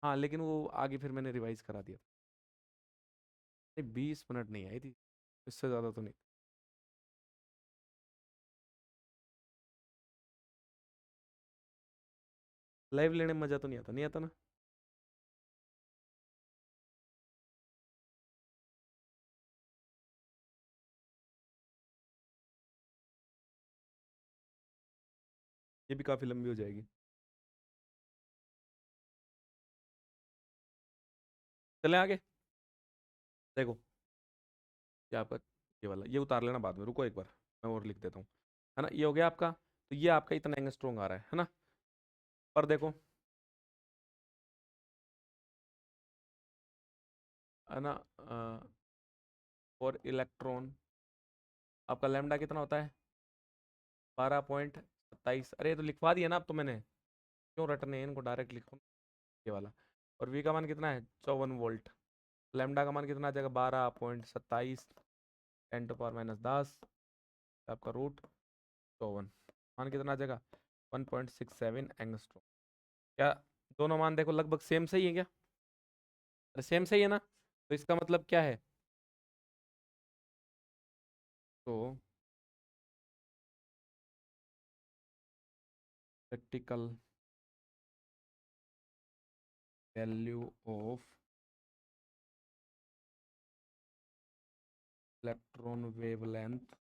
हाँ, लेकिन वो आगे फिर मैंने रिवाइज करा दिया। नहीं, 20 मिनट नहीं आई थी, इससे ज्यादा तो नहीं। लाइव लेने में मजा तो नहीं आता, नहीं आता ना? ये भी काफी लंबी हो जाएगी। चले आगे। देखो, ये आपका, ये वाला ये उतार लेना बाद में, रुको एक बार, मैं और लिख देता हूँ। है ना, ये हो गया आपका। तो ये आपका इतना एंगस्ट्रॉन्ग आ रहा है ना? पर देखो, है ना, और इलेक्ट्रॉन, आपका लैम्डा कितना होता है? 12.27। अरे, ये तो लिखवा दिया ना अब तो मैंने, क्यों रटने हैं इनको, डायरेक्ट लिखो। ये वाला। और वी का मान कितना है? 54 वोल्ट। लैम्डा का मान कितना आ जाएगा? 12.27, 10⁻⁻10, आपका √54। मान कितना आ जाएगा? 1.67 एंगस्ट्रॉम। क्या दोनों मान देखो लगभग सेम सही है क्या? अरे सेम सही है ना? तो इसका मतलब क्या है? तो practical value of electron wavelength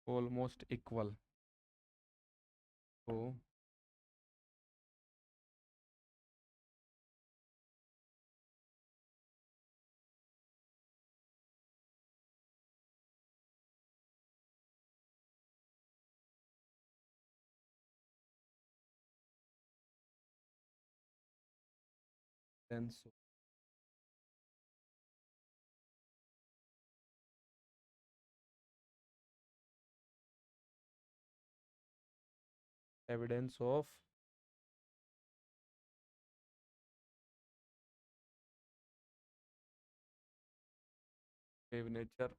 almost equal तो एविडेंस ऑफ वेव नेचर।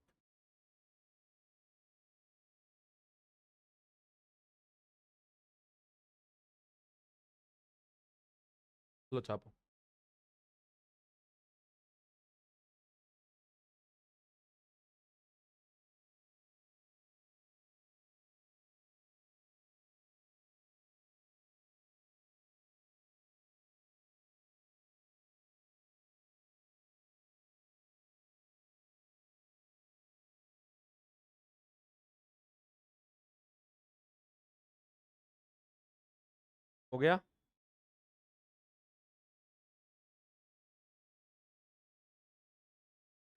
लो छापो। हो गया?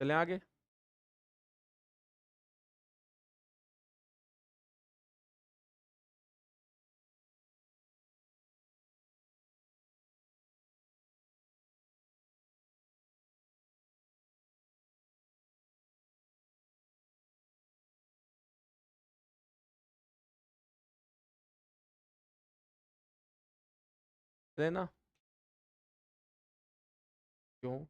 चलें आगे। लेना? क्यों?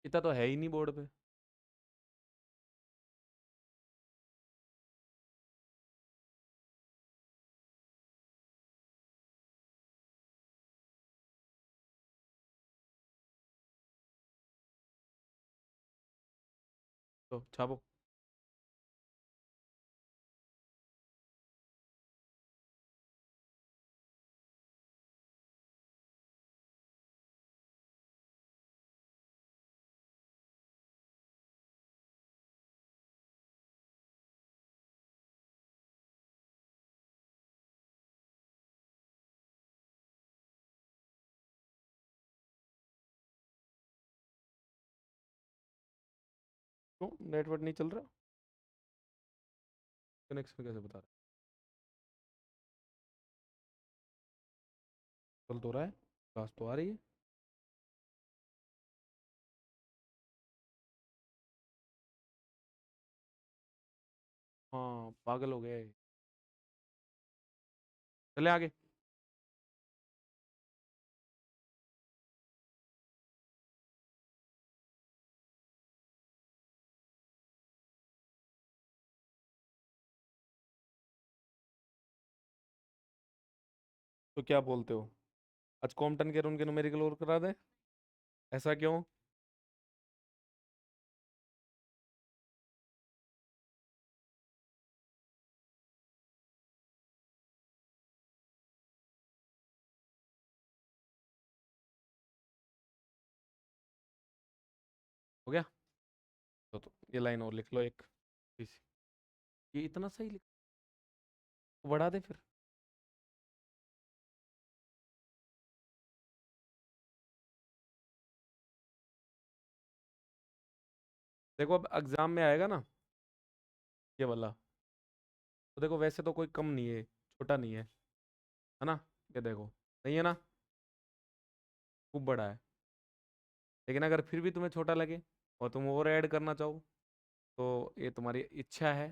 इतना तो है ही नहीं बोर्ड पे। तो छापो। क्यों नेटवर्क नहीं चल रहा? कनेक्शन कैसे बता रहा है? चल तो रहा है, क्लास तो आ रही है। हाँ पागल हो गए। चले आगे। तो क्या बोलते हो, आज कॉम्पटन के उनके न्यूमेरिकल और करा दे? ऐसा क्यों? हो गया? तो ये लाइन और लिख लो एक। इस- ये इतना सही लिख, बढ़ा दे फिर। देखो अब एग्जाम में आएगा ना ये वाला, तो देखो वैसे तो कोई कम नहीं है, छोटा नहीं है ना? ये देखो, नहीं है ना, खूब बड़ा है। लेकिन अगर फिर भी तुम्हें छोटा लगे और तुम और ऐड करना चाहो, तो ये तुम्हारी इच्छा है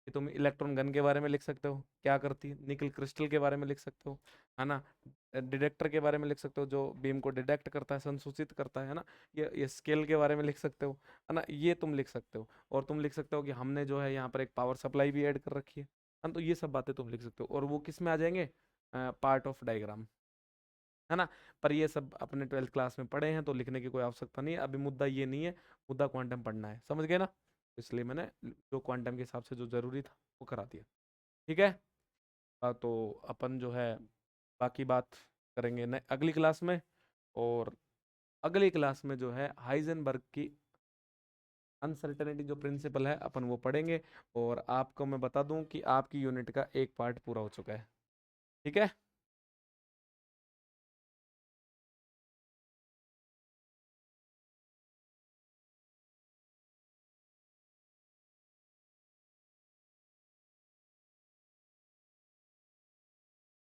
कि तुम इलेक्ट्रॉन गन के बारे में लिख सकते हो, क्या करती है, निकल क्रिस्टल के बारे में लिख सकते हो, है ना? डिटेक्टर के बारे में लिख सकते हो, जो बीम को डिटेक्ट करता है, संसूचित करता है ना? ये स्केल के बारे में लिख सकते हो, है ना? ये तुम लिख सकते हो। और तुम लिख सकते हो कि हमने जो है यहाँ पर एक पावर सप्लाई भी ऐड कर रखी है ना? तो ये सब बातें तुम लिख सकते हो, और वो किस में आ जाएंगे, पार्ट ऑफ डायग्राम, है ना? पर ये सब अपने 12th क्लास में पढ़े हैं, तो लिखने की कोई आवश्यकता नहीं है। अभी मुद्दा ये नहीं है, मुद्दा क्वांटम पढ़ना है, समझ गए ना? इसलिए मैंने जो क्वांटम के हिसाब से जो जरूरी था वो करा दिया। ठीक है। तो अपन जो है बाकी बात करेंगे न अगली क्लास में। और अगली क्लास में जो है हाइजेनबर्ग की अनसर्टेनिटी जो प्रिंसिपल है अपन वो पढ़ेंगे। और आपको मैं बता दूं कि आपकी यूनिट का एक पार्ट पूरा हो चुका है। ठीक है।